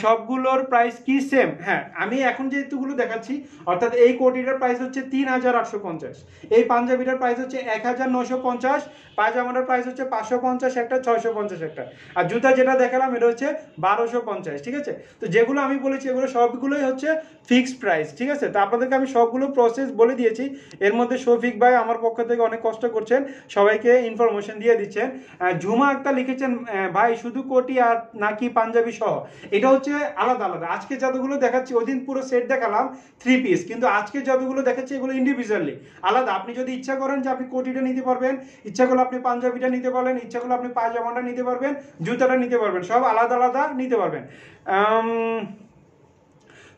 সবগুলোর প্রাইস কি সেম? হ্যাঁ, আমি এখন যেহেতুগুলো দেখাচ্ছি, অর্থাৎ এই কোটিটার প্রাইস হচ্ছে 3850, এই পাঞ্জাবিটার প্রাইস হচ্ছে 1950, পায়জামাটার প্রাইস হচ্ছে 550 একটা, 650 একটা, আর জুতা যেটা দেখালাম এটা হচ্ছে 1250, ঠিক আছে? তো যেগুলো আমি বলেছি এগুলো সবগুলোই হচ্ছে ফিক্সড প্রাইস, ঠিক আছে? তো আপনাদেরকে আমি সবগুলো প্রসেস বলে দিয়েছি। এর মধ্যে শফিক ভাই আমার পক্ষ থেকে অনেক কষ্ট করছেন, সবাইকে ইনফরমেশন দিয়ে দিচ্ছেন। ঝুমা আক্তার লিখেছেন ভাই শুধু কোটি আর নাকি পাঞ্জাবি সহ? এটা এটা হচ্ছে আলাদা আলাদা। আজকে যতগুলো দেখাচ্ছি ওই দিন পুরো সেট দেখালাম 3 পিস, কিন্তু আজকে যতগুলো দেখাচ্ছি এগুলো ইন্ডিভিজুয়ালি আলাদা। আপনি যদি ইচ্ছা করেন যে আপনি কোটিটা নিতে পারবেন, ইচ্ছা করলে আপনি পাঞ্জাবিটা নিতে পারবেন, ইচ্ছা করলে আপনি পায়জামাটা নিতে পারবেন, জুতাটা নিতে পারবেন, সব আলাদা আলাদা নিতে পারবেন।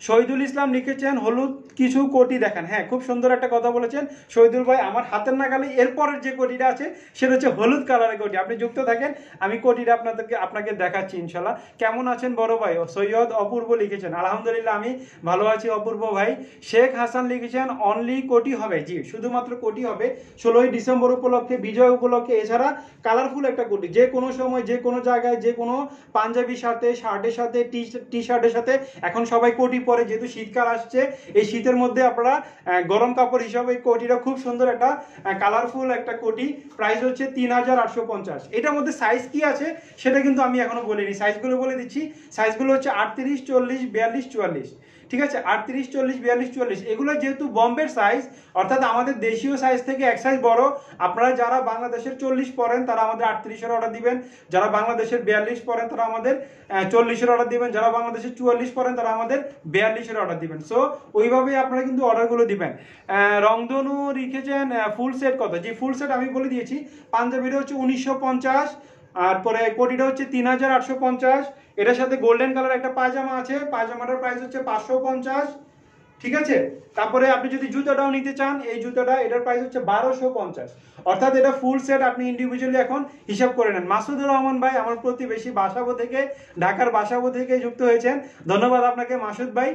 শহীদুল ইসলাম লিখেছেন হলুদ কিছু কোটি দেখান। হ্যাঁ, খুব সুন্দর একটা কথা বলেছেন শহীদুল ভাই। আমার হাতের নাগালে এরপরের যে কোটিটা আছে সেটা হচ্ছে হলুদ কালারের কোটি। আপনি যুক্ত থাকেন, আমি কোটিটা আপনাকে দেখাচ্ছি ইনশাল্লাহ। কেমন আছেন বড় ভাই? সৈয়দ অপূর্ব লিখেছেন আলহামদুলিল্লাহ আমি ভালো আছি অপূর্ব ভাই। শেখ হাসান লিখেছেন অনলি কোটি হবে। জি, শুধুমাত্র কোটি হবে 16ই ডিসেম্বর উপলক্ষে, বিজয় উপলক্ষে। এছাড়া কালারফুল একটা কোটি, যে কোনো সময় যে কোনো জায়গায় যে কোনো পাঞ্জাবির সাথে, শার্টের সাথে, টি শার্টের সাথে। এখন সবাই কোটি পরে, যেহেতু শীতকাল আসছে, এই শীতের মধ্যে আপনারা গরম কাপড় হিসাবে এই কোটিটা খুব সুন্দর একটা কালারফুল একটা কোটি। প্রাইস হচ্ছে 3850। এটার মধ্যে সাইজ কি আছে সেটা কিন্তু আমি এখনো বলিনি, সাইজগুলো বলে দিচ্ছি। সাইজগুলো হচ্ছে 38, 40, 42, 44। ঠিক আছে, 38, 40, 42, 44। এগুলো যেহেতু বম্বের সাইজ, অর্থাৎ আমাদের দেশীয় সাইজ থেকে এক সাইজ বড়। আপনারা যারা বাংলাদেশের 40 পরেন তারা আমাদের 38-এর অর্ডার দিবেন, যারা বাংলাদেশের 42 পরেন তারা আমাদের 40-এর অর্ডার দিবেন, যারা বাংলাদেশের 44 পরেন তারা আমাদের 42-এর অর্ডার দিবেন। সো ওইভাবেই আপনারা কিন্তু অর্ডারগুলো দিবেন। রংধনু লিখেছেন ফুল সেট কত? জি, ফুল সেট আমি বলে দিয়েছি। পাঞ্জাবিটা হচ্ছে 1950, আর পরে কোটিটা হচ্ছে 3850। এটার সাথে গোল্ডেন কালার একটা পায়জামা আছে, পায়জামাটার প্রাইস হচ্ছে 550। ঠিক আছে, তারপরে আপনি যদি জুতাটাও নিতে চান, এই জুতাটা এটার প্রাইস হচ্ছে 1250। অর্থাৎ এটা ফুল সেট, আপনি ইন্ডিভিজুয়ালি এখন হিসাব করে নেন। মাসুদুর রহমান ভাই আমার প্রতিবেশী বাসাবো থেকে, ঢাকার বাসাবো থেকে যুক্ত হয়েছেন, ধন্যবাদ আপনাকে মাসুদ ভাই।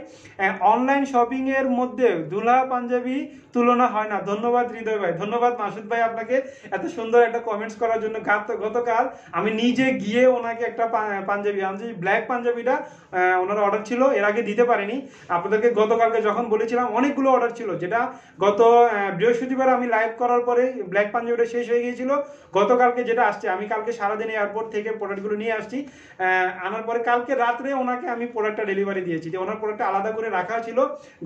অনলাইন শপিং এর মধ্যে দুলহা পাঞ্জাবি তুলনা হয় না। ধন্যবাদ হৃদয় ভাই, ধন্যবাদ মাসুদ ভাই আপনাকে এত সুন্দর একটা কমেন্টস করার জন্য। গতকাল আমি নিজে গিয়ে ওনাকে একটা পাঞ্জাবি আনছি, ব্ল্যাক পাঞ্জাবিটা ওনার অর্ডার ছিল, এর আগে দিতে পারিনি আপনাদেরকে। গতকালকে যখন বলেছিলাম অনেকগুলো অর্ডার ছিল, যেটা গত বৃহস্পতিবার আমি লাইভ করার পরে ব্ল্যাক পাঞ্জাবিটা শেষ হয়ে গিয়েছিল। গতকালকে যেটা আসছে, আমি কালকে সারাদিন এয়ারপোর্ট থেকে প্রোডাক্টগুলো নিয়ে আসছি, আনার পরে কালকে রাত্রে ওনাকে আমি প্রোডাক্টটা ডেলিভারি দিয়েছি। যে ওনার প্রোডাক্টটা আলাদা করে রাখা ছিল,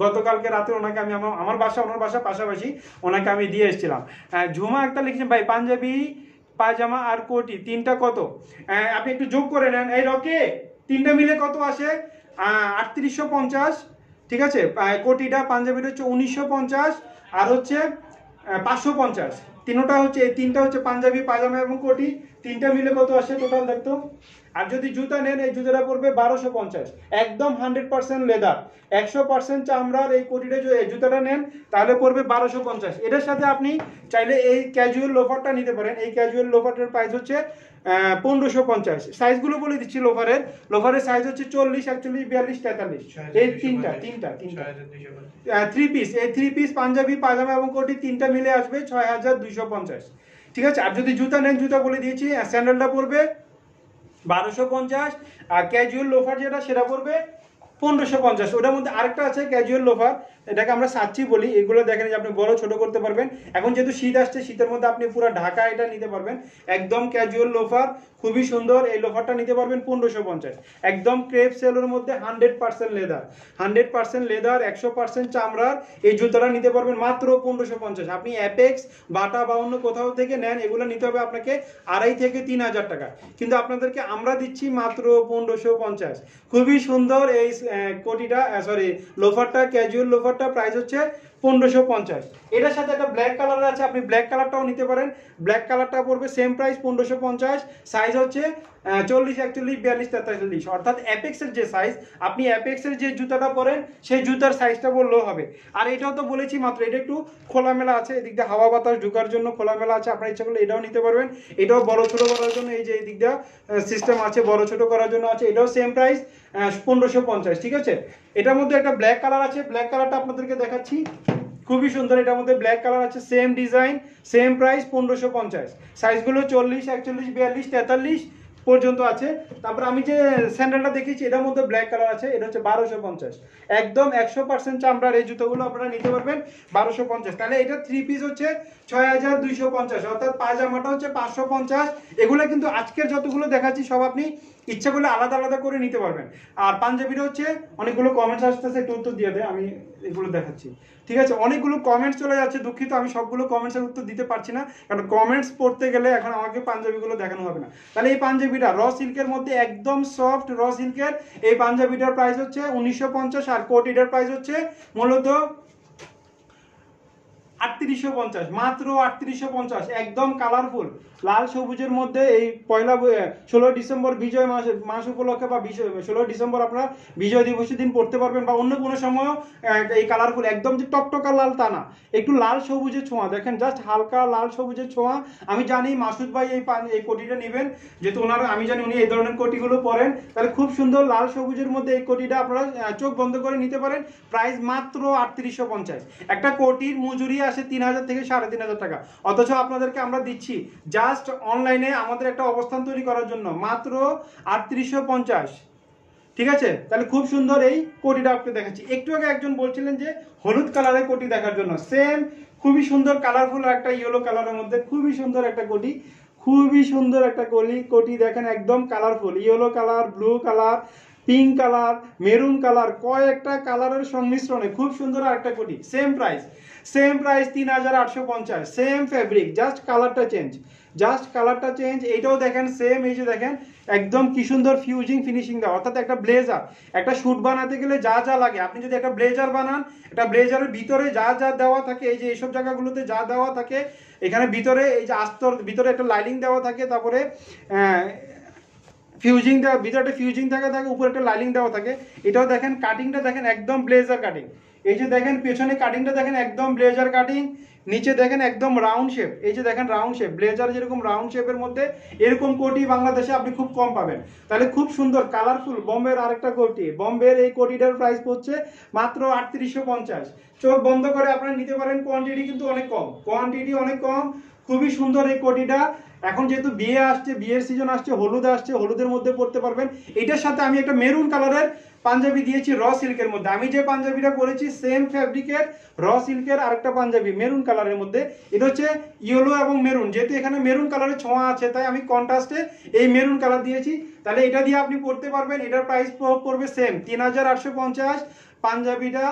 গতকালকে রাত্রে ওনাকে আমি আমার বাসা ওনার বাসা পাশাপাশি ওনাকে আমি দিয়ে এসেছিলাম। ঝুমা একটা লিখছেন ভাই পাঞ্জাবি, পায়জামা আর কোটি তিনটা কত? আপনি একটু যোগ করে নেন। এই রকে তিনটা মিলে কত আসে? 3850। ঠিক আছে, কোটিটা পাঞ্জাবিটা হচ্ছে 1950, আর হচ্ছে 550। তিনটা হচ্ছে, এই তিনটা হচ্ছে পাঞ্জাবি, পায়জামা এবং কোটি, তিনটা মিলে কত আসে টোটাল দেখতো। আর যদি জুতা নেন, এই জুতাটা পড়বে 1250, একদম 100% লেদার, 100% চামড়ার। এই কোটিটা জুতাটা নেন তাহলে পড়বে 1250। এটার সাথে আপনি চাইলে এই ক্যাজুয়াল লোফারটা নিতে পারেন। এই ক্যাজুয়াল লোফারটার প্রাইস হচ্ছে 1550। সাইজগুলো বলে দিচ্ছি। লোফারের সাইজ হচ্ছে 40, 41, 42, 43। এই তিনটা 3 পিস, এই 3 পিস পাঞ্জাবি, পায়জামা এবং কোটি তিনটা মিলে আসবে 6250। ঠিক আছে, আর যদি জুতা নেন, জুতা বলে দিয়েছি, স্যান্ডেলটা পড়বে 1250, আর ক্যাজুয়াল লোফার যেটা সেটা পড়বে 1550। ওটার মধ্যে আরেকটা আছে ক্যাজুয়াল লোফার, এটাকে আমরা সাচ্চি বলি। এগুলো দেখেন যে আপনি বড় ছোট করতে পারবেন। এখন যেহেতু শীত আসছে, শীতের মধ্যে আপনি পুরো ঢাকা এটা নিতে পারবেন। একদম ক্যাজুয়াল লোফার, খুবই সুন্দর। এই লোফারটা নিতে পারবেন 1550। একদম ক্রেপ সেলের মধ্যে 100% লেদার, 100% লেদার, 100% চামড়ার। এই জুতাটা নিতে পারবেন মাত্র 1550। আপনি অ্যাপেক্স, বাটা বা অন্য কোথাও থেকে নেন, এগুলো নিতে হবে আপনাকে 2500 থেকে 3000 টাকা, কিন্তু আপনাদেরকে আমরা দিচ্ছি মাত্র 1550। খুবই সুন্দর এই কোটিটা, সরি লোফারটা, ক্যাজুয়াল লোফারটা প্রাইস হচ্ছে 1550। এটার সাথে একটা ব্ল্যাক কালার আছে, আপনি ব্ল্যাক কালারটাও নিতে পারেন। ব্ল্যাক কালারটা পড়বে সেম প্রাইস 1550। সাইজ হচ্ছে 40, 41, 42, 43। অর্থাৎ অ্যাপেক্সের যে সাইজ, আপনি অ্যাপেক্সের যে জুতাটা পরেন সেই জুতার সাইজটা বললেও হবে। আর এটাও তো বলেছি মাত্র, এটা একটু খোলামেলা আছে, এদিক দিয়ে হাওয়া বাতাস ঢোকার জন্য খোলামেলা আছে। আপনার ইচ্ছা করলে এটাও নিতে পারবেন। এটাও বড় ছোট করার জন্য এই যে এই দিক দিয়ে সিস্টেম আছে, বড় ছোট করার জন্য আছে। এটাও সেম প্রাইস 1550। ঠিক আছে, এটার মধ্যে একটা ব্ল্যাক কালার আছে, ব্ল্যাক কালারটা আপনাদেরকে দেখাচ্ছি, খুবই সুন্দর। এটার মধ্যে ব্ল্যাক কালার আছে, সেম ডিজাইন, সেম প্রাইস 1550। সাইজগুলো 40, 41, 42, 43 পর্যন্ত আছে। তারপর আমি যে স্যান্ডেলটা দেখেছি এটার মধ্যে ব্ল্যাক কালার আছে, এটা হচ্ছে 1250। একদম 100% চামড়ার এই জুতোগুলো আপনারা নিতে পারবেন 1250। তাহলে এটা 3 পিস হচ্ছে 6250, অর্থাৎ পায়জামাটা হচ্ছে 550। এগুলো কিন্তু আজকের যতগুলো দেখাচ্ছি সব আপনি ইচ্ছা করলে আলাদা আলাদা করে নিতে পারবেন। আর পাঞ্জাবিটা হচ্ছে, অনেকগুলো কমেন্টস আসতেছে, একটু উত্তর দিয়ে দেয়, আমি এগুলো দেখাচ্ছি। ঠিক আছে, অনেকগুলো কমেন্টস চলে যাচ্ছে, দুঃখিত আমি সবগুলো কমেন্টসের উত্তর দিতে পারছি না, কারণ কমেন্টস পড়তে গেলে এখন আমাকে পাঞ্জাবিগুলো দেখানো হবে না। তাহলে এই পাঞ্জাবিটা র সিল্কের মধ্যে একদম সফট র সিল্কের এই পাঞ্জাবিটার প্রাইস হচ্ছে 1950, আর কোটিটার প্রাইস হচ্ছে মূলত 3850, মাত্র 3850, একদম কালারফুল লাল সবুজের মধ্যে। এই পয়লা 16 ডিসেম্বর বিজয় মাস উপলক্ষে বা 16 ডিসেম্বর আপনারা বিজয় দিবসের দিন পড়তে পারবেন, বা অন্য কোনো সময়ও এই কালারফুল একদম যে টকটকা লাল তা না, একটু লাল সবুজের ছোঁয়া, দেখেন জাস্ট হালকা লাল সবুজের ছোঁয়া। আমি জানি মাসুদ ভাই এই কোটিটা নেবেন, যেহেতু ওনার আমি জানি উনি এই ধরনের কোটিগুলো পরেন, তাহলে খুব সুন্দর লাল সবুজের মধ্যে এই কোটিটা আপনারা চোখ বন্ধ করে নিতে পারেন। প্রাইস মাত্র 3850। একটা কোটির মজুরি আসে 3000 থেকে 3500 টাকা, অথচ আপনাদেরকে আমরা দিচ্ছি জাস্ট অনলাইনে আমাদের একটা অবস্থান তৈরি করার জন্য মাত্র 3850। ঠিক আছে, তাহলে খুব সুন্দর এই কোটিটা আপনি দেখাচ্ছি। একটু আগে একজন বলছিলেন যে হলুদ কালারের কোটি দেখার জন্য, সেম খুবই সুন্দর কালারফুল একটা ইয়েলো কালারের মধ্যে খুবই সুন্দর একটা কোটি, খুবই সুন্দর একটা কোটি দেখেন, একদম colourful yellow colour, blue colour, pink colour, maroon colour, কয়েকটা কালারের সংমিশ্রণে খুব সুন্দর একটা কোটি। Same price 3850, same fabric, just কালারটা চেঞ্জ, জাস্ট কালারটা চেঞ্জ। এইটাও দেখেন সেম, এই যে দেখেন একদম কি সুন্দর ফিউজিং ফিনিশিং দেওয়া, অর্থাৎ একটা ব্লেজার, একটা শুট বানাতে গেলে যা যা লাগে, আপনি যদি একটা ব্লেজার বানান, একটা ব্লেজারের ভিতরে যা যা দেওয়া থাকে, এই যে এইসব জায়গাগুলোতে যা দেওয়া থাকে, এখানে ভিতরে এই যে আস্তর ভিতরে একটা লাইনিং দেওয়া থাকে, তারপরে ফিউজিং দেওয়া, ভিতরে একটা ফিউজিং থাকে, উপরে একটা লাইনিং দেওয়া থাকে। এটাও দেখেন কাটিংটা দেখেন একদম ব্লেজার কাটিং, এই যে দেখেন পেছনে কাটিংটা দেখেন একদম ব্লেজার কাটিং, নিচে দেখেন একদম রাউন্ড শেপ, এই যে দেখেন রাউন্ড শেপ, ব্লেজার যেরকম রাউন্ড শেপের মধ্যে এরকম কোটি বাংলাদেশে আপনি খুব কম পাবেন। তাহলে খুব সুন্দর কালারফুল বোম্বের আরেকটা কোটি, বোম্বের এই কোটিটার প্রাইস পড়ছে মাত্র 3850। চোখ বন্ধ করে আপনারা নিতে পারেন, কোয়ান্টিটি কিন্তু অনেক কম, কোয়ান্টিটি অনেক কম, খুবই সুন্দর এই কোটিটা। এখন যেহেতু বিয়ে আসছে, বিয়ের সিজন আসছে, হলুদ আসছে, হলুদের মধ্যে পড়তে পারবেন। এটার সাথে আমি একটা মেরুন কালারের পাঞ্জাবি দিয়েছি র সিল্কের মধ্যে, আমি যে পাঞ্জাবিটা পরেছি সেম ফ্যাব্রিকের র সিল্কের আরেকটা পাঞ্জাবি মেরুন কালারের মধ্যে। এটা হচ্ছে ইয়েলো এবং মেরুন, যেহেতু এখানে মেরুন কালারের ছোঁয়া আছে তাই আমি কন্ট্রাস্টে এই মেরুন কালার দিয়েছি। তাহলে এটা দিয়ে আপনি পড়তে পারবেন, এটার প্রাইস পড়বে সেম 3850। পাঞ্জাবিটা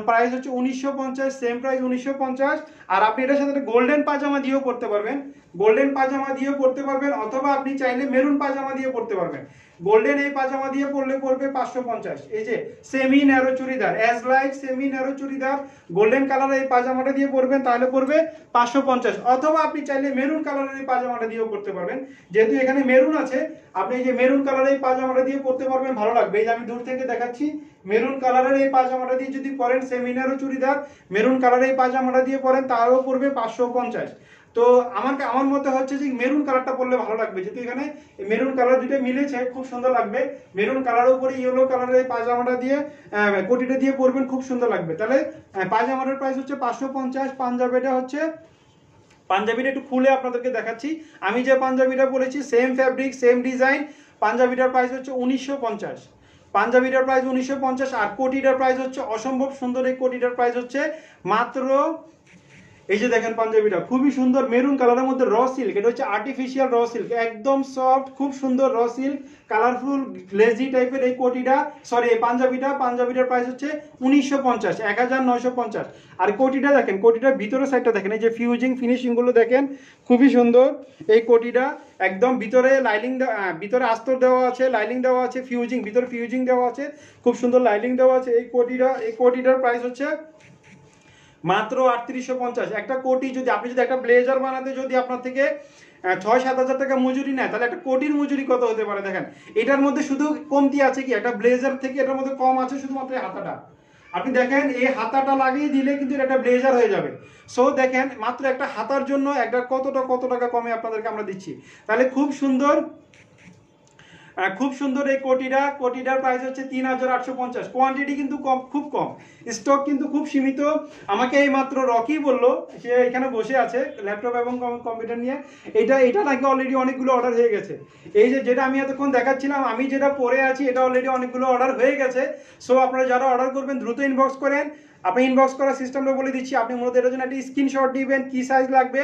প্রাইস হচ্ছে 1950, সেম প্রাইস 1950। আর আপনি এটার সাথে গোল্ডেন পাজামা দিয়েও পড়তে পারবেন, গোল্ডেন পাজামা দিয়েও পড়তে পারবেন, অথবা আপনি চাইলে মেরুন পাজামা দিয়ে পড়তে পারবেন। গোল্ডেন এই পাজামা দিয়ে পড়লে পড়বে 550। এই যে semi narrow churidar, as like semi narrow churidar, golden কালারের এই পাজামাটা দিয়ে পড়বেন তাহলে পড়বে 550, অথবা আপনি চাইলে মেরুন কালারের এই পাজামাটা দিয়েও পড়তে পারবেন। যেহেতু এখানে মেরুন আছে, আপনি এই যে মেরুন কালারের এই পাজামাটা দিয়ে পড়তে পারবেন, ভালো লাগবে। এই যে আমি দূর থেকে দেখাচ্ছি, মেরুন কালারের এই পাজামাটা দিয়ে যদি পরেন, সেমি ন্যারো চুড়িদার মেরুন কালারের এই পাজামাটা দিয়ে পরেন তাহলেও পড়বে 550। তো আমার মতে হচ্ছে যে মেরুন কালারটা পরলে ভালো লাগবে, যেহেতু এখানে মেরুন কালার দুটো মিলেছে, খুব সুন্দর লাগবে। মেরুন কালারের উপরে ইয়েলো কালারের পাজামাটা দিয়ে কোটিটা দিয়ে পরবেন, খুব সুন্দর লাগবে। তাহলে পাজামাটার প্রাইস হচ্ছে 550। পাঞ্জাবিটা হচ্ছে, পাঞ্জাবিটা একটু খুলে আপনাদেরকে দেখাচ্ছি। আমি যে পাঞ্জাবিটা পরেছি সেম ফ্যাব্রিক সেম ডিজাইন, পাঞ্জাবিটার প্রাইস হচ্ছে 1950। পাঞ্জাবিটার প্রাইস 1950, আর কোটিটার প্রাইস হচ্ছে অসম্ভব সুন্দর। এই কোটিটার প্রাইস হচ্ছে মাত্র, এই যে দেখেন পাঞ্জাবিটা খুবই সুন্দর মেরুন কালারের মধ্যে র সিল্ক, এটা হচ্ছে আর্টিফিশিয়াল র সিল্ক, একদম সফট খুব সুন্দর র সিল্ক, কালারফুল গ্লেজি টাইপের এই কোটিটা, সরি এই পাঞ্জাবিটার প্রাইস হচ্ছে 1950, 1950। আর কোটিটা দেখেন, কোটিটার ভিতরে সাইডটা দেখেন, এই যে ফিউজিং ফিনিশিং গুলো দেখেন খুবই সুন্দর। এই কোটিটা একদম ভিতরে লাইনিং, ভিতরে আস্তর দেওয়া আছে, লাইনিং দেওয়া আছে, ফিউজিং ভিতরে ফিউজিং দেওয়া আছে, খুব সুন্দর লাইনিং দেওয়া আছে। এই কোটিটার প্রাইস হচ্ছে মাত্র 3850। একটা কোটি যদি আপনি যদি একটা ব্লেজার বানাতে যদি আপনার থেকে 6-7 হাজার টাকা মজুরি নেয়, তাহলে একটা কোটির মজুরি কত হতে পারে দেখেন। এটার মধ্যে শুধু কমতি আছে কি, একটা ব্লেজার থেকে এটার মধ্যে কম আছে শুধুমাত্র হাতাটা। আপনি দেখেন এই হাতাটা লাগিয়ে দিলে কিন্তু এটা একটা ব্লেজার হয়ে যাবে। সো দেখেন মাত্র একটা হাতার জন্য একটা কত টাকা কমে আপনাদেরকে আমরা দিচ্ছি। তাহলে খুব সুন্দর, খুব সুন্দর এই কোটিটার প্রাইস হচ্ছে 3850। কোয়ান্টিটি কিন্তু কম, খুব কম, স্টক কিন্তু খুব সীমিত। আমাকে এই মাত্র রকি বলল, সে এখানে বসে আছে ল্যাপটপ এবং কম্পিউটার নিয়ে, এটা নাকি অলরেডি অনেকগুলো অর্ডার হয়ে গেছে। এই যে যেটা আমি এতক্ষণ দেখাচ্ছিলাম, আমি যেটা পরে আছি এটা অলরেডি অনেকগুলো অর্ডার হয়ে গেছে। সো আপনারা যারা অর্ডার করবেন দ্রুত ইনবক্স করেন, আপনি ইনবক্স করার সিস্টেমটা বলে দিচ্ছি। আপনি মূলত এটার জন্য একটা স্ক্রিনশট দিবেন, কি সাইজ লাগবে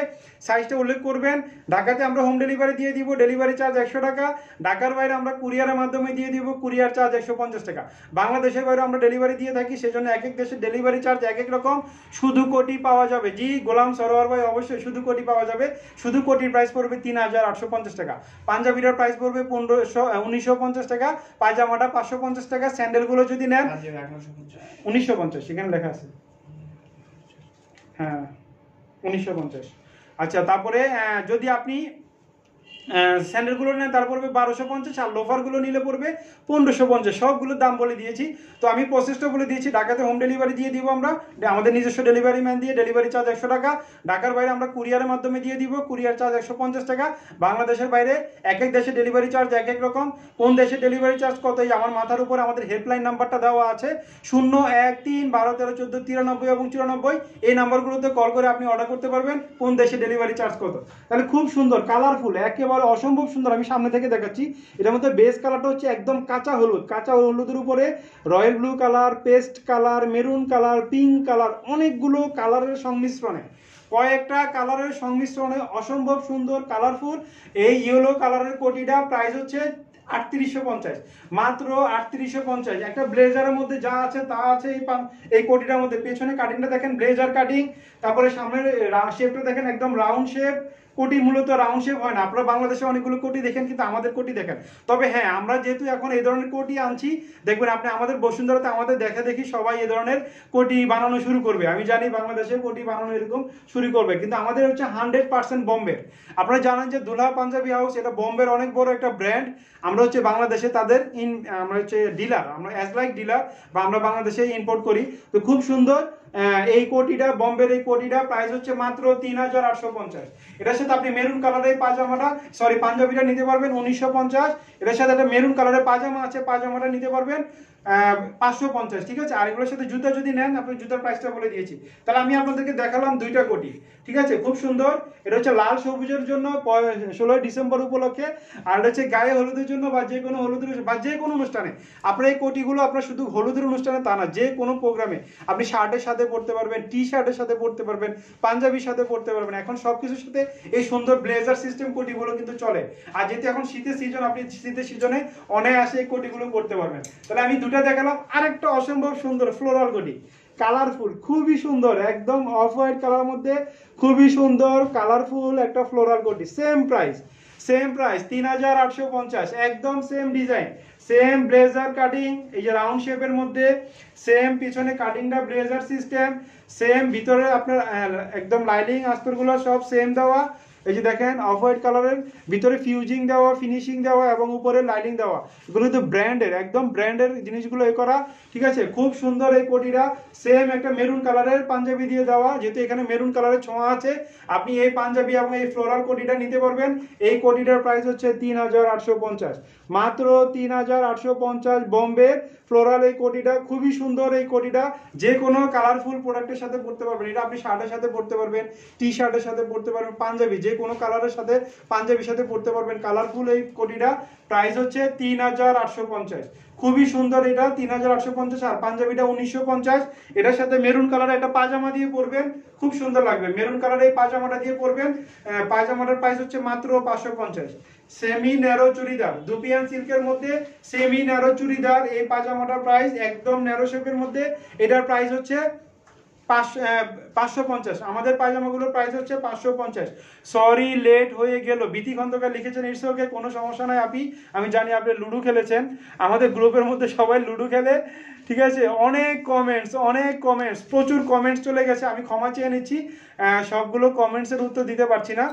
সাইজটা উল্লেখ করবেন। ঢাকাতে আমরা হোম ডেলিভারি দিয়ে দিব, ডেলিভারি চার্জ 100 টাকা। ঢাকার বাইরে আমরা কুরিয়ারের মাধ্যমে দিয়ে দিব, কুরিয়ার চার্জ 150 টাকা। বাংলাদেশের বাইরে আমরা ডেলিভারি দিয়ে থাকি, সেজন্য এক এক দেশের ডেলিভারি চার্জ এক এক রকম। শুধু কোটি পাওয়া যাবে, জি গোলাম সরোয়ার ভাই অবশ্যই শুধু কোটি পাওয়া যাবে। শুধু কোটির প্রাইস পড়বে 3850 টাকা। পাঞ্জাবিটার প্রাইস পড়বে 1950 টাকা। পায়জামাটা 550 টাকা। স্যান্ডেলগুলো যদি নেন 1950, সেখানে লেখা আছে, হ্যাঁ 1950। আচ্ছা, তারপরে যদি আপনি স্যান্ডেলগুলো নেন তার পড়বে 1250, আর লোফারগুলো নিলে পড়বে 1550। সবগুলোর দাম বলে দিয়েছি। তো আমি প্রসেসটা বলে দিয়েছি। ঢাকাতে হোম ডেলিভারি দিয়ে দিব আমরা, আমাদের নিজস্ব ডেলিভারি ম্যান দিয়ে, ডেলিভারি চার্জ 100 টাকা। ঢাকার বাইরে আমরা কুরিয়ারের মাধ্যমে দিয়ে দিব, কুরিয়ার চার্জ 150 টাকা। বাংলাদেশের বাইরে এক এক দেশে ডেলিভারি চার্জ এক এক রকম। কোন দেশে ডেলিভারি চার্জ কত, এই আমার মাথার উপর আমাদের হেল্পলাইন নাম্বারটা দেওয়া আছে 013 12 13 14 93 এবং 94। এই নাম্বারগুলোতে কল করে আপনি অর্ডার করতে পারবেন কোন দেশে ডেলিভারি চার্জ কত। তাহলে খুব সুন্দর, কালারফুল, একেবারে অসম্ভব সুন্দর। আমি সামনে থেকে দেখাচ্ছি। এটার মধ্যে বেস কালারটা হচ্ছে একদম কাঁচা হলুদ, কাঁচা হলুদের উপরে royal blue colour, paste colour, maroon colour, pink colour, অনেকগুলো কালারের সংমিশ্রণে, কয়েকটা কালারের সংমিশ্রণে অসম্ভব সুন্দর কালারফুল এই ইয়েলো কালারের কোটিটা প্রাইস হচ্ছে 3850, মাত্র 3850। একটা ব্লেজারের মধ্যে যা আছে তা আছে এই কোটিটার মধ্যে। পেছনে কাটিংটা দেখেন, ব্লেজার কাটিং। তারপরে সামনের শেপটা দেখেন, একদম রাউন্ড শেপ। কোটি মূলত রাউন্ড শেপ হয় না, আপনারা বাংলাদেশে অনেকগুলো কোটি দেখেন, কিন্তু আমাদের কোটি দেখেন। তবে হ্যাঁ, আমরা যেহেতু এখন এই ধরনের কোটি আনছি, দেখবেন আপনি আমাদের বসুন্ধরাতে আমাদের দেখা দেখি সবাই এই ধরনের কোটি বানানো শুরু করবে। আমি জানি বাংলাদেশে কোটি বানানো এরকম শুরু করবে, কিন্তু আমাদের হচ্ছে 100% বোম্বে। আপনারা জানেন যে দুলহা পাঞ্জাবি হাউস এটা বোম্বের অনেক বড় একটা ব্র্যান্ড। আমরা হচ্ছে বাংলাদেশে তাদের আমরা হচ্ছে ডিলার, আমরা অ্যাজ লাইক ডিলার, বা আমরা বাংলাদেশে ইম্পোর্ট করি। তো খুব সুন্দর এই কোটিটা, বোম্বের এই কোটিটা প্রাইস হচ্ছে মাত্র 3850। এটার সাথে আপনি মেরুন কালারের পাজামাটা, সরি পাঞ্জাবিটা নিতে পারবেন 1950। এটার সাথে একটা মেরুন কালারের পাজামা আছে, পাজামাটা নিতে পারবেন 550, ঠিক আছে। আর এগুলোর সাথে জুতা যদি নেন, আপনি জুতার প্রাইসটা বলে দিয়েছি। তাহলে আমি আপনাদেরকে দেখালাম দুইটা কোটি, ঠিক আছে, খুব সুন্দর। এটা হচ্ছে লাল সবুজের জন্য 16 ডিসেম্বর উপলক্ষে, আর এটা হচ্ছে গায়ে হলুদের জন্য, বা যে কোনো হলুদের বা যে কোনো অনুষ্ঠানে। আপনার এই কোটিগুলো আপনার শুধু হলুদের অনুষ্ঠানে তা না, যে কোনো প্রোগ্রামে আপনি শার্টের সাথে পরতে পারবেন, টি শার্টের সাথে পরতে পারবেন, পাঞ্জাবির সাথে পরতে পারবেন। এখন সবকিছুর সাথে এই সুন্দর ব্লেজার সিস্টেম কোটিগুলো কিন্তু চলে। আর যেহেতু এখন শীতের সিজন, আপনি শীতের সিজনে অনায়াসে এই কোটিগুলো পরতে পারবেন। তাহলে আমি দুটো দেখালাম। আরেকটা অসম্ভব সুন্দর ফ্লোরাল কোটি, কালারফুল, খুবই সুন্দর, একদম অফ হোয়াইট কালার মধ্যে খুবই সুন্দর কালারফুল একটা ফ্লোরাল কোটি। সেম প্রাইস 3850, একদম same design, same blazer cutting, এই যে রাউন্ড শেপের মধ্যে, সেম পিছনে কাটিংটা ব্লেজার সিস্টেম, সেম ভিতরে আপনার একদম লাইনিং আস্তরগুলো সব সেম দেওয়া। এই যে দেখেন অফ হোয়াইট কালারের ভিতরে ফিউজিং দেওয়া, ফিনিশিং দেওয়া এবং উপরে লাইনিং দেওয়া। এগুলো তো ব্র্যান্ডের, একদম ব্র্যান্ডের জিনিসগুলো এ করা, ঠিক আছে। খুব সুন্দর এই কোটিটা। সেম একটা মেরুন কালারের পাঞ্জাবি দিয়ে দেওয়া, যেহেতু এখানে মেরুন কালারের ছোঁয়া আছে। আপনি এই পাঞ্জাবি এবং এই ফ্লোরাল কোটিটা নিতে পারবেন। এই কোটিটার প্রাইস হচ্ছে 3850, মাত্র 3850। বোম্বে ফ্লোরাল এই কোটিটা খুবই সুন্দর। এই কোটিটা যে কোনো কালারফুল প্রোডাক্টের সাথে পরতে পারবেন। এটা আপনি শার্টের সাথে পরতে পারবেন, টি শার্টের সাথে পরতে পারবেন, পাঞ্জাবি যে কোনো কালারের সাথে পাঞ্জাবির সাথে পরতে পারবেন। কালারফুল এই কোটিটা প্রাইস হচ্ছে 3850, খুবই সুন্দর। এটা 3850, আর পাঞ্জাবিটা 1950। এটার সাথে মেরুন কালার একটা পাজামা দিয়ে পরবেন, খুব সুন্দর লাগবে। মেরুন কালার এই পাজামাটা দিয়ে পরবেন। পাজামাটার প্রাইস হচ্ছে মাত্র 550। সেমি ন্যারো চুড়িদার, দুপিয়ান সিল্কের মধ্যে সেমি ন্যারো চুড়িদার, এই পাজামাটার প্রাইস একদম ন্যারো শেপের মধ্যে, এটার প্রাইস হচ্ছে 550। আমাদের পায়জামাগুলোর প্রাইস হচ্ছে 550। সরি লেট হয়ে গেল, বিতি খন্দকার লিখেছেন ইটস ওকে, কোনো সমস্যা নাই আপি। আমি জানি আপনি লুডো খেলেছেন, আমাদের গ্রুপের মধ্যে সবাই লুডো খেলে, ঠিক আছে। অনেক কমেন্টস, প্রচুর কমেন্টস চলে গেছে, আমি ক্ষমা চেয়ে নিচ্ছি, সবগুলো কমেন্টসের উত্তর দিতে পারছি না।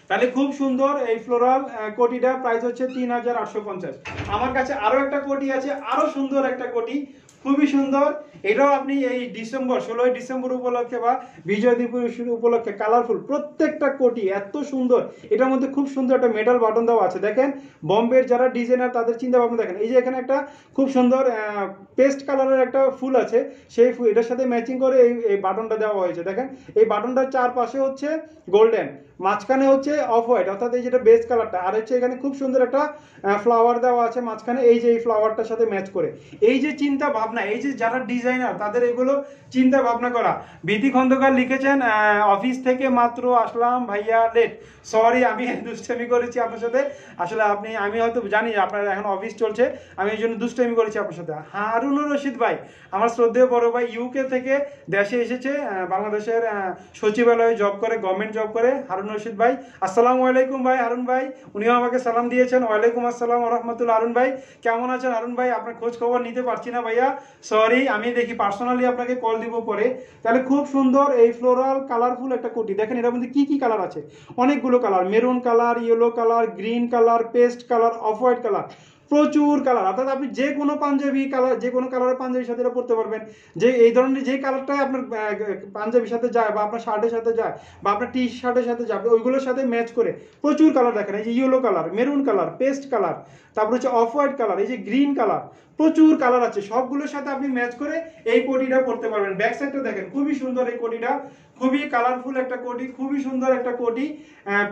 তাহলে খুব সুন্দর এই ফ্লোরাল কোটিটা প্রাইস হচ্ছে 3850। আমার কাছে আরো একটা কোটি আছে, আরো সুন্দর একটা কোটি, খুবই সুন্দর। এটাও আপনি এই ডিসেম্বর 16 ডিসেম্বর উপলক্ষে বা বিজয় দিবস উপলক্ষে কালারফুল প্রত্যেকটা কোটি এত সুন্দর। এটার মধ্যে খুব সুন্দর একটা মেটাল বাটন দেওয়া আছে। দেখেন বোম্বের যারা ডিজাইনার তাদের চিন্তা ভাবনা দেখেন। এই যে এখানে একটা খুব সুন্দর পেস্ট কালারের একটা ফুল আছে, সেই ফুল এটার সাথে ম্যাচিং করে এই বাটনটা দেওয়া হয়েছে। দেখেন এই বাটনটার চারপাশে হচ্ছে গোল্ডেন, মাঝখানে হচ্ছে অফ হোয়াইট, অর্থাৎ এই যেটা বেস কালারটা, আর হচ্ছে এখানে খুব সুন্দর একটা ফ্লাওয়ার দেওয়া আছে মাঝখানে, এই যে এই ফ্লাওয়ারটার সাথে ম্যাচ করে। এই যে চিন্তা ভাবনা, এই যে যারা ডিজাইনার তাদের এগুলো চিন্তা ভাবনা করা। বিধি খন্দকার লিখেছেন অফিস থেকে মাত্র আসলাম ভাইয়া, লেট। সরি, আমি দুষ্টামি করেছি আপনার সাথে। আসলে আমি হয়তো জানি আপনার এখন অফিস চলছে, আমি এই জন্য দুষ্টামি করেছি আপনার সাথে। হারুনুর রশিদ ভাই, আমার শ্রদ্ধেয় বড় ভাই, ইউকে থেকে দেশে এসেছে, বাংলাদেশের সচিবালয়ে জব করে, গভর্নমেন্ট জব করে। হারুন রশিদ ভাই, আসসালামু আলাইকুম ভাই। হারুন ভাই উনিও আমাকে সালাম দিয়েছেন, ওয়ালাইকুম আসসালাম ওয়া রাহমাতুল্লাহ। হারুন ভাই কেমন আছেন? হারুন ভাই আপনার খোঁজ খবর নিতে পারছি না ভাইয়া, সরি, আমি দেখি পার্সোনালি আপনাকে কল দিব পরে। তাহলে খুব সুন্দর এই ফ্লোরাল কালারফুল একটা কোটি, দেখেন এটার মধ্যে কি কি কালার আছে, অনেকগুলো colour, maroon colour, yellow colour, green colour, paste colour, off white colour, প্রচুর কালার। অর্থাৎ আপনি যে কোনো পাঞ্জাবি কালার, যে কোনো কালারের পাঞ্জাবির সাথে এটা পরতে পারবেন। যে এই ধরনের যে কালারটাই আপনার পাঞ্জাবির সাথে যায়, বা আপনার শার্টের সাথে যায়, বা আপনার টি শার্টের সাথে যাবে, ওইগুলোর সাথে ম্যাচ করে প্রচুর কালার দেখেন। এই যে yellow colour, maroon colour, paste colour, তারপর হচ্ছে অফ হোয়াইট কালার, এই যে গ্রিন কালার, প্রচুর কালার আছে। সবগুলোর সাথে আপনি ম্যাচ করে এই কোটিটা পরতে পারবেন। ব্যাক সাইডটা দেখেন, খুবই সুন্দর এই কোটিটা, খুবই কালারফুল একটা কোটি, খুবই সুন্দর একটা কোটি।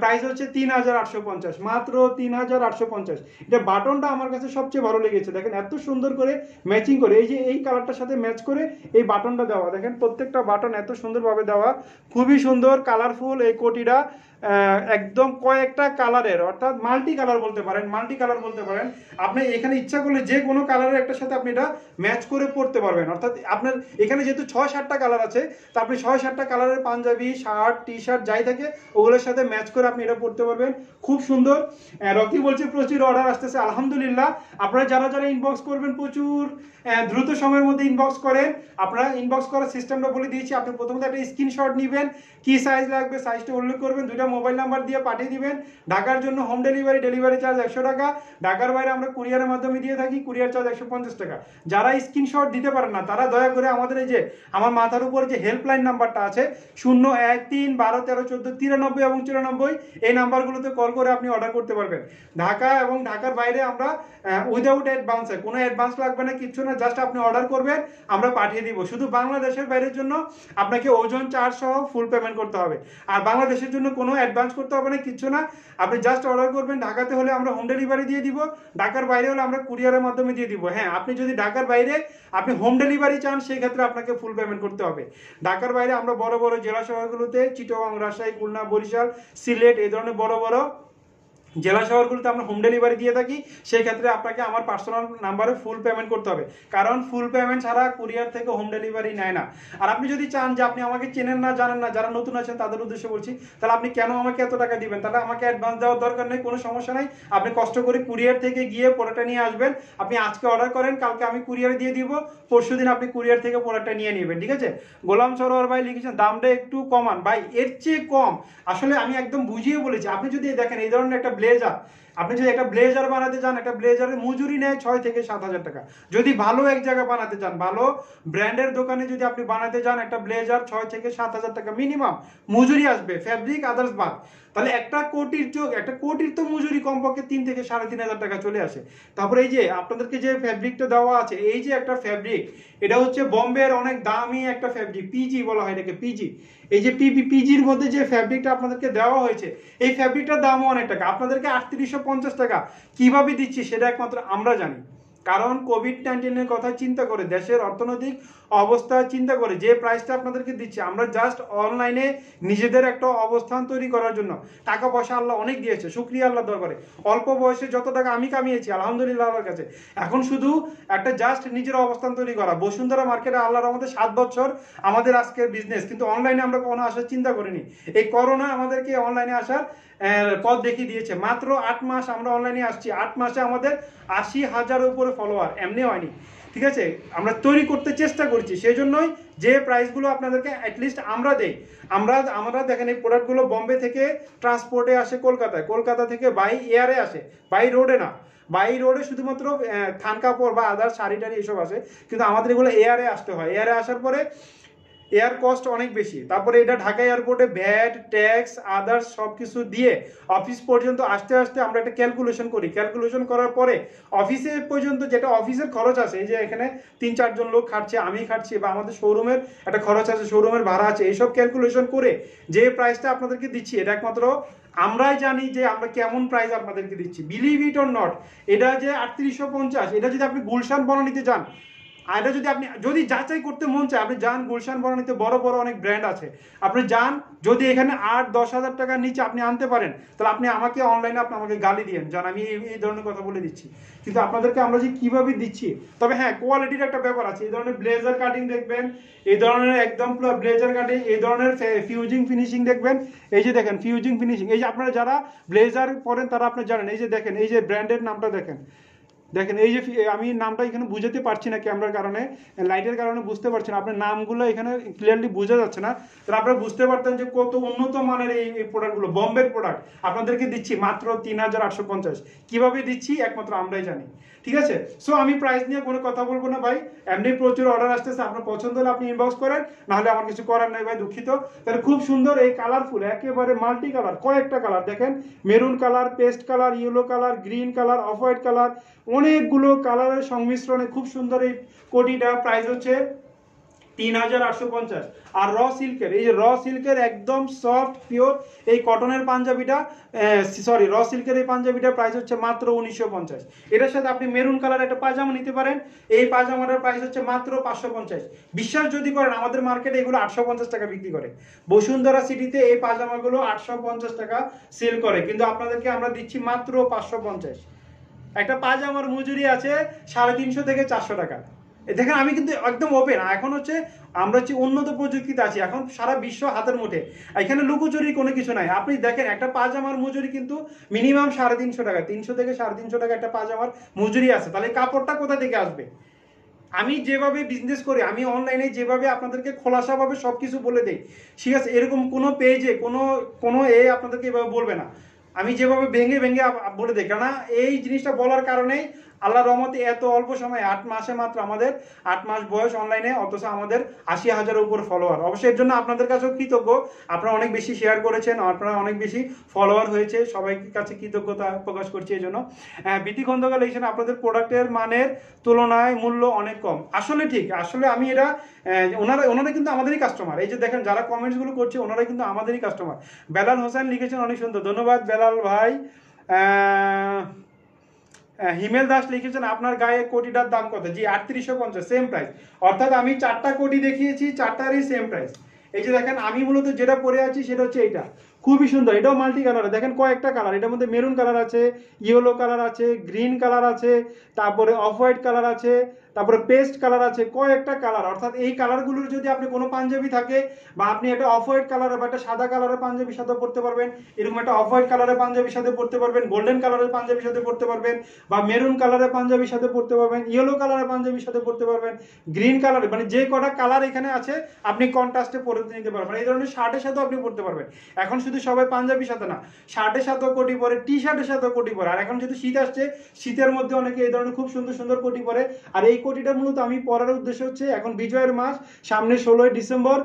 প্রাইস হচ্ছে 3850, মাত্র 3850। এটা বাটনটা আমার কাছে সবচেয়ে ভালো লেগেছে, দেখেন এত সুন্দর করে ম্যাচিং করে, এই যে এই কালারটার সাথে ম্যাচ করে এই বাটনটা দেওয়া, দেখেন প্রত্যেকটা বাটন এত সুন্দরভাবে দেওয়া, খুবই সুন্দর কালারফুল এই কোটিটা। একদম কয়েকটা কালারের, অর্থাৎ মাল্টি কালার বলতে পারেন, মাল্টি কালার বলতে পারেন। আপনি এখানে ইচ্ছা করলে যে কোনো কালারের একটা সাথে আপনি এটা ম্যাচ করে পড়তে পারবেন। অর্থাৎ আপনার এখানে যেহেতু 6-7টা কালার আছে, তা আপনি 6-7টা কালারের পাঞ্জাবি, শার্ট, টি শার্ট যাই থাকে ওগুলোর সাথে ম্যাচ করে আপনি এটা পড়তে পারবেন, খুব সুন্দর। রকি বলছে প্রচুর অর্ডার আসতেছে, আলহামদুলিল্লাহ। আপনারা যারা যারা ইনবক্স করবেন প্রচুর দ্রুত সময়ের মধ্যে ইনবক্স করেন। আপনারা ইনবক্স করার সিস্টেমটা বলে দিয়েছি। আপনি প্রথমত একটা স্ক্রিনশট নেবেন, কি সাইজ লাগবে সাইজটা উল্লেখ করবেন, 2টা মোবাইল নাম্বার দিয়ে পাঠিয়ে দিবেন। ঢাকার জন্য হোম ডেলিভারি, ডেলিভারি চার্জ 100 টাকা। ঢাকার বাইরে আমরা কুরিয়ারের মাধ্যমে দিয়ে থাকি, কুরিয়ার চার্জ 150 টাকা। যারা স্ক্রিনশট দিতে পারেন না তারা দয়া করে আমাদের এই যে আমার মাথার উপর যে হেল্পলাইন নাম্বারটা আছে 013 12 13 14 93 এবং 94, এই নাম্বারগুলোতে কল করে আপনি অর্ডার করতে পারবেন। ঢাকা এবং ঢাকার বাইরে আমরা উইদাউট অ্যাডভান্সে, কোনো অ্যাডভান্স লাগবে না, কিচ্ছু না, জাস্ট আপনি অর্ডার করবেন, আমরা পাঠিয়ে দিব। শুধু বাংলাদেশের বাইরের জন্য আপনাকে ওজন চার্জ সহ ফুল পেমেন্ট করতে হবে। আর বাংলাদেশের জন্য কোনো অ্যাডভান্স করতে হবে না, কিচ্ছু না, আপনি জাস্ট অর্ডার করবেন। ঢাকাতে হলে আমরা হোম ডেলিভারি দিয়ে দিব, ঢাকার বাইরে হলে আমরা কুরিয়ারের মাধ্যমে দিয়ে দিব। হ্যাঁ, আপনি যদি ঢাকার বাইরে আপনি হোম ডেলিভারি চান সেই ক্ষেত্রে আপনাকে ফুল পেমেন্ট করতে হবে। ঢাকার বাইরে আমরা বড় বড় জেলা শহরগুলোতে, চিটাগং, রাজশাহী, খুলনা, বরিশাল, সিলেট, এই ধরনের বড় বড় জেলা শহরগুলোতে আমরা হোম ডেলিভারি দিয়ে থাকি। সেই ক্ষেত্রে আপনাকে আমার পার্সোনাল নাম্বারে ফুল পেমেন্ট করতে হবে, কারণ ফুল পেমেন্ট ছাড়া কুরিয়ার থেকে হোম ডেলিভারি নেয় না। আর আপনি যদি চান যে আপনি আমাকে চেনেন না, জানেন না, যারা নতুন আছেন তাদের উদ্দেশ্যে বলছি, তাহলে আপনি কেন আমাকে এত টাকা দিবেন? তাহলে আমাকে অ্যাডভান্স দেওয়ার দরকার নেই, কোনো সমস্যা নাই। আপনি কষ্ট করে কুরিয়ার থেকে গিয়ে প্রোডাক্টটা নিয়ে আসবেন। আপনি আজকে অর্ডার করেন, কালকে আমি কুরিয়ারে দিয়ে দিব, পরশুদিন আপনি কুরিয়ার থেকে প্রোডাক্টটা নিয়ে নেবেন, ঠিক আছে? গোলাম সরোয়ার ভাই লিখেছেন দামটা একটু কমান ভাই, এর চেয়ে কম আসলে আমি একদম বুঝিয়ে বলেছি। আপনি যদি দেখেন এই ধরনের একটা ব্লেজার, আপনি যদি একটা ব্লেজার বানাতে চান, একটা ব্লেজারের মজুরি নেয় 6 থেকে 7 হাজার টাকা। যদি ভালো এক জায়গায় বানাতে চান, ভালো ব্র্যান্ডের দোকানে যদি আপনি বানাতে চান, একটা ব্লেজার 6 থেকে 7 হাজার টাকা মিনিমাম মজুরি আসবে, ফ্যাব্রিক আদার্স বাদ। তাহলে একটা কোটির তো মজুরি কমপক্ষে 3 থেকে 3.5 হাজার টাকা চলে আসে। তারপরে এই যে আপনাদেরকে যে ফ্যাব্রিকটা দেওয়া আছে, এই যে একটা ফ্যাব্রিক, এটা হচ্ছে বোম্বের অনেক দামি একটা ফ্যাব্রিক, পিজি বলা হয় এটাকে, পিজি। এই যে পিজির মধ্যে যে ফ্যাব্রিকটা আপনাদেরকে দেওয়া হয়েছে, এই ফ্যাব্রিকটার দামও অনেক টাকা। আপনাদেরকে 3850 টাকা কিভাবে দিচ্ছি সেটা একমাত্র আমরা জানি, কারণ কোভিড-19 কথা চিন্তা করে, দেশের অর্থনৈতিক অবস্থা চিন্তা করে যে প্রাইসটা আপনাদেরকে দিচ্ছি, আমরা জাস্ট অনলাইনে নিজেদের একটা অবস্থান তৈরি করার জন্য। টাকা পয়সা আল্লাহ অনেক দিয়েছে, শুকরিয়া আল্লাহ দরবারে। অল্প বয়সে যত টাকা আমি কামিয়েছি আলহামদুলিল্লাহ আল্লাহর কাছে, এখন শুধু একটা জাস্ট নিজের অবস্থান তৈরি করা। বসুন্ধরা মার্কেটে আল্লাহর আমাদের 7 বছর আমাদের আজকের বিজনেস, কিন্তু অনলাইনে আমরা কোনো আসার চিন্তা করিনি। এই করোনা আমাদেরকে অনলাইনে আসার পথ দেখিয়ে দিয়েছে। মাত্র 8 মাস আমরা অনলাইনে আসছি, 8 মাসে আমাদের 80,000-এর উপরে ফলোয়ার, এমনি হয়নি, ঠিক আছে? আমরা তৈরি করতে চেষ্টা করছি, সেই জন্যই যে প্রাইসগুলো আপনাদেরকে অ্যাটলিস্ট আমরা দেই। আমরা দেখেন এই প্রোডাক্টগুলো বোম্বে থেকে ট্রান্সপোর্টে আসে কলকাতায়, কলকাতা থেকে বাই এয়ারে আসে, বাই রোডে না। বাই রোডে শুধুমাত্র থান কাপড় বা আদার শাড়ি টাড়ি এসব আসে, কিন্তু আমাদের এগুলো এয়ারে আসতে হয়। এয়ারে আসার পরে এয়ার কস্ট অনেক বেশি। তারপরে এটা ঢাকা এয়ারপোর্টে ভ্যাট ট্যাক্স আদার্স সব কিছু দিয়ে অফিস পর্যন্ত আসতে আসতে আমরা একটা ক্যালকুলেশন করি, ক্যালকুলেশন করার পরে অফিসে পর্যন্ত যেটা অফিসের খরচ আছে, এই যে এখানে 3-4 জন লোক খাটছে, আমি খাটছি, বা আমাদের শোরুমের একটা খরচ আছে, শোরুমের ভাড়া আছে, এইসব ক্যালকুলেশন করে যে প্রাইসটা আপনাদেরকে দিচ্ছি এটা একমাত্র আমরাই জানি যে আমরা কেমন প্রাইস আপনাদেরকে দিচ্ছি। বিলিভ ইট অর নট, এটা যে 3850, এটা যদি আপনি গুলশান বনানীতে যান, আর এটা যদি আপনি যদি যাচাই করতে মন চায়, আপনি যান গুলশান বনানীতে, বড় বড় অনেক ব্র্যান্ড আছে, আপনি যান, যদি এখানে 8-10 হাজার টাকার নিচে আপনি আনতে পারেন, তাহলে আপনি আমাকে অনলাইনে আপনি আমাকে গালি দিয়েন, জান আমি এই ধরনের কথা বলে দিচ্ছি। কিন্তু আপনাদেরকে আমরা যে কীভাবে দিচ্ছি, তবে হ্যাঁ কোয়ালিটির একটা ব্যাপার আছে। এই ধরনের ব্লেজার কাটিং দেখবেন, এই ধরনের একদম পুরো ব্লেজার কাটিং, এই ধরনের ফিউজিং ফিনিশিং দেখবেন, এই যে দেখেন ফিউজিং ফিনিশিং, এই যে আপনারা যারা ব্লেজার পরেন তারা আপনি জানেন, এই যে দেখেন, এই যে ব্র্যান্ডের নামটা দেখেন, দেখেন এই যে আমি নামটা এখানে বুঝাতে পারছি না, ক্যামেরার কারণে লাইটের কারণে বুঝতে পারছি না, আপনার নামগুলো এখানে ক্লিয়ারলি বোঝা যাচ্ছে না, তাহলে আপনারা বুঝতে পারতেন যে কত উন্নত মানের এই প্রোডাক্টগুলো, বম্বের প্রোডাক্ট আপনাদেরকে দিচ্ছি মাত্র 3850। কিভাবে দিচ্ছি একমাত্র আমরাই জানি, ঠিক আছে? সো আমি প্রাইস নিয়ে কোনো কথা বলবো না ভাই, এমনি প্রচুর অর্ডার আসতেছে, আপনার পছন্দ হলে আপনি ইনবক্স করেন, নাহলে আমার কিছু করার নাই ভাই, দুঃখিত। তাহলে খুব সুন্দর এই কালারফুল, একেবারে মাল্টি কালার, কয়েকটা কালার দেখেন, maroon colour, paste colour, yellow colour, green colour, off white colour, অনেকগুলো কালারের সংমিশ্রণে খুব সুন্দর এই কোটিটা। প্রাইস হচ্ছে 3850। আর র সিল্কের, এই যে র সিল্কের একদম সফট পিওর এই কটনের পাঞ্জাবিটা, সরি র সিল্কের এই পাঞ্জাবিটার প্রাইস হচ্ছে মাত্র 1950। এটার সাথে আপনি মেরুন কালার একটা পাজামা নিতে পারেন, এই পাজামাটার প্রাইস হচ্ছে মাত্র 550। বিশ্বাস যদি করেন, আমাদের মার্কেটে এগুলো 850 টাকা বিক্রি করে, বসুন্ধরা সিটিতে এই পাজামাগুলো 850 টাকা সেল করে, কিন্তু আপনাদেরকে আমরা দিচ্ছি মাত্র 550। একটা পাজামার মজুরি আছে 350 থেকে 400 টাকা। দেখেন আমি কিন্তু একদম ওপেন, এখন হচ্ছে আমরা হচ্ছে উন্নত প্রযুক্তিতে আছি, এখন সারা বিশ্ব হাতের মুঠে, এখানে লুকোচুরি কোনো কিছু নাই। আপনি দেখেন একটা পাজামার মজুরি কিন্তু মিনিমাম 350 টাকা, 300 থেকে 350 টাকা একটা পাজামার মজুরি আছে, তাহলে কাপড়টা কোথা থেকে আসবে? আমি যেভাবে বিজনেস করি, আমি অনলাইনে যেভাবে আপনাদেরকে খোলাসাভাবে সব কিছু বলে দিই, ঠিক আছে, এরকম কোনো পেজে কোনো আপনাদেরকে এভাবে বলবে না, আমি যেভাবে ভেঙে ভেঙে বলে দিই, কেননা এই জিনিসটা বলার কারণেই আল্লাহর রহমতে এত অল্প সময়ে 8 মাসে মাত্র আমাদের 8 মাস বয়স অনলাইনে, অথচ আমাদের 80,000-এর উপর ফলোয়ার। অবশ্যই এর জন্য আপনাদের কাছেও কৃতজ্ঞ, আপনারা অনেক বেশি শেয়ার করেছেন, আপনারা অনেক বেশি ফলোয়ার হয়েছে, সবাইকে কাছে কৃতজ্ঞতা প্রকাশ করছি এই জন্য। বিটি খন্দকার লিখেছেন আপনাদের প্রোডাক্টের মানের তুলনায় মূল্য অনেক কম। আসলে ঠিক, আসলে আমি এটা ওনারা কিন্তু আমাদেরই কাস্টমার, এই যে দেখেন যারা কমেন্টসগুলো করছে ওনারা কিন্তু আমাদেরই কাস্টমার। বেলাল হোসেন লিখেছেন অনেক সুন্দর, ধন্যবাদ বেলাল ভাই। হিমেল দাস লিখেছেন আপনার গায়ে কোটিটার দাম কত? জি 3850, সেম প্রাইস, অর্থাৎ আমি 4টা কোটি দেখিয়েছি, 4টারই সেম প্রাইস। এই যে দেখেন আমি মূলত যেটা পরে আছি সেটা হচ্ছে এইটা, খুবই সুন্দর, এটাও মাল্টি কালার, দেখেন কয়েকটা কালার, এটার মধ্যে মেরুন কালার আছে, ইয়েলো কালার আছে, গ্রিন কালার আছে, তারপরে অফ হোয়াইট কালার আছে, তারপরে পেস্ট কালার আছে, কয়েকটা কালার। অর্থাৎ এই কালারগুলোর যদি আপনি কোনো পাঞ্জাবি থাকে, বা আপনি একটা অফ হোয়াইট কালারের বা একটা সাদা কালারের পাঞ্জাবির সাথে পড়তে পারবেন, এরকম একটা অফ হোয়াইট কালারের পাঞ্জাবির সাথে পড়তে পারবেন, গোল্ডেন কালারের পাঞ্জাবির সাথে পড়তে পারবেন, বা মেরুন কালারের পাঞ্জাবির সাথে পড়তে পারবেন, ইয়েলো কালারের পাঞ্জাবির সাথে পড়তে পারবেন, গ্রিন কালারের, মানে যে কটা কালার এখানে আছে আপনি কন্ট্রাস্টে পরে নিতে পারবেন। এই ধরনের শার্টের সাথেও আপনি পড়তে পারবেন। এখন শুধু সবাই পাঞ্জাবির সাথে না, শার্টের সাথেও কোটি পরে, টি শার্টের সাথেও কোটি পরে, আর এখন যেহেতু শীত আসছে, শীতের মধ্যে অনেকে এই ধরনের খুব সুন্দর সুন্দর কোটি পরে। আর এই কোটিটা মূলত আমি পরার উদ্দেশ্য হচ্ছে এখন বিজয়ের মাস, সামনে 16ই ডিসেম্বর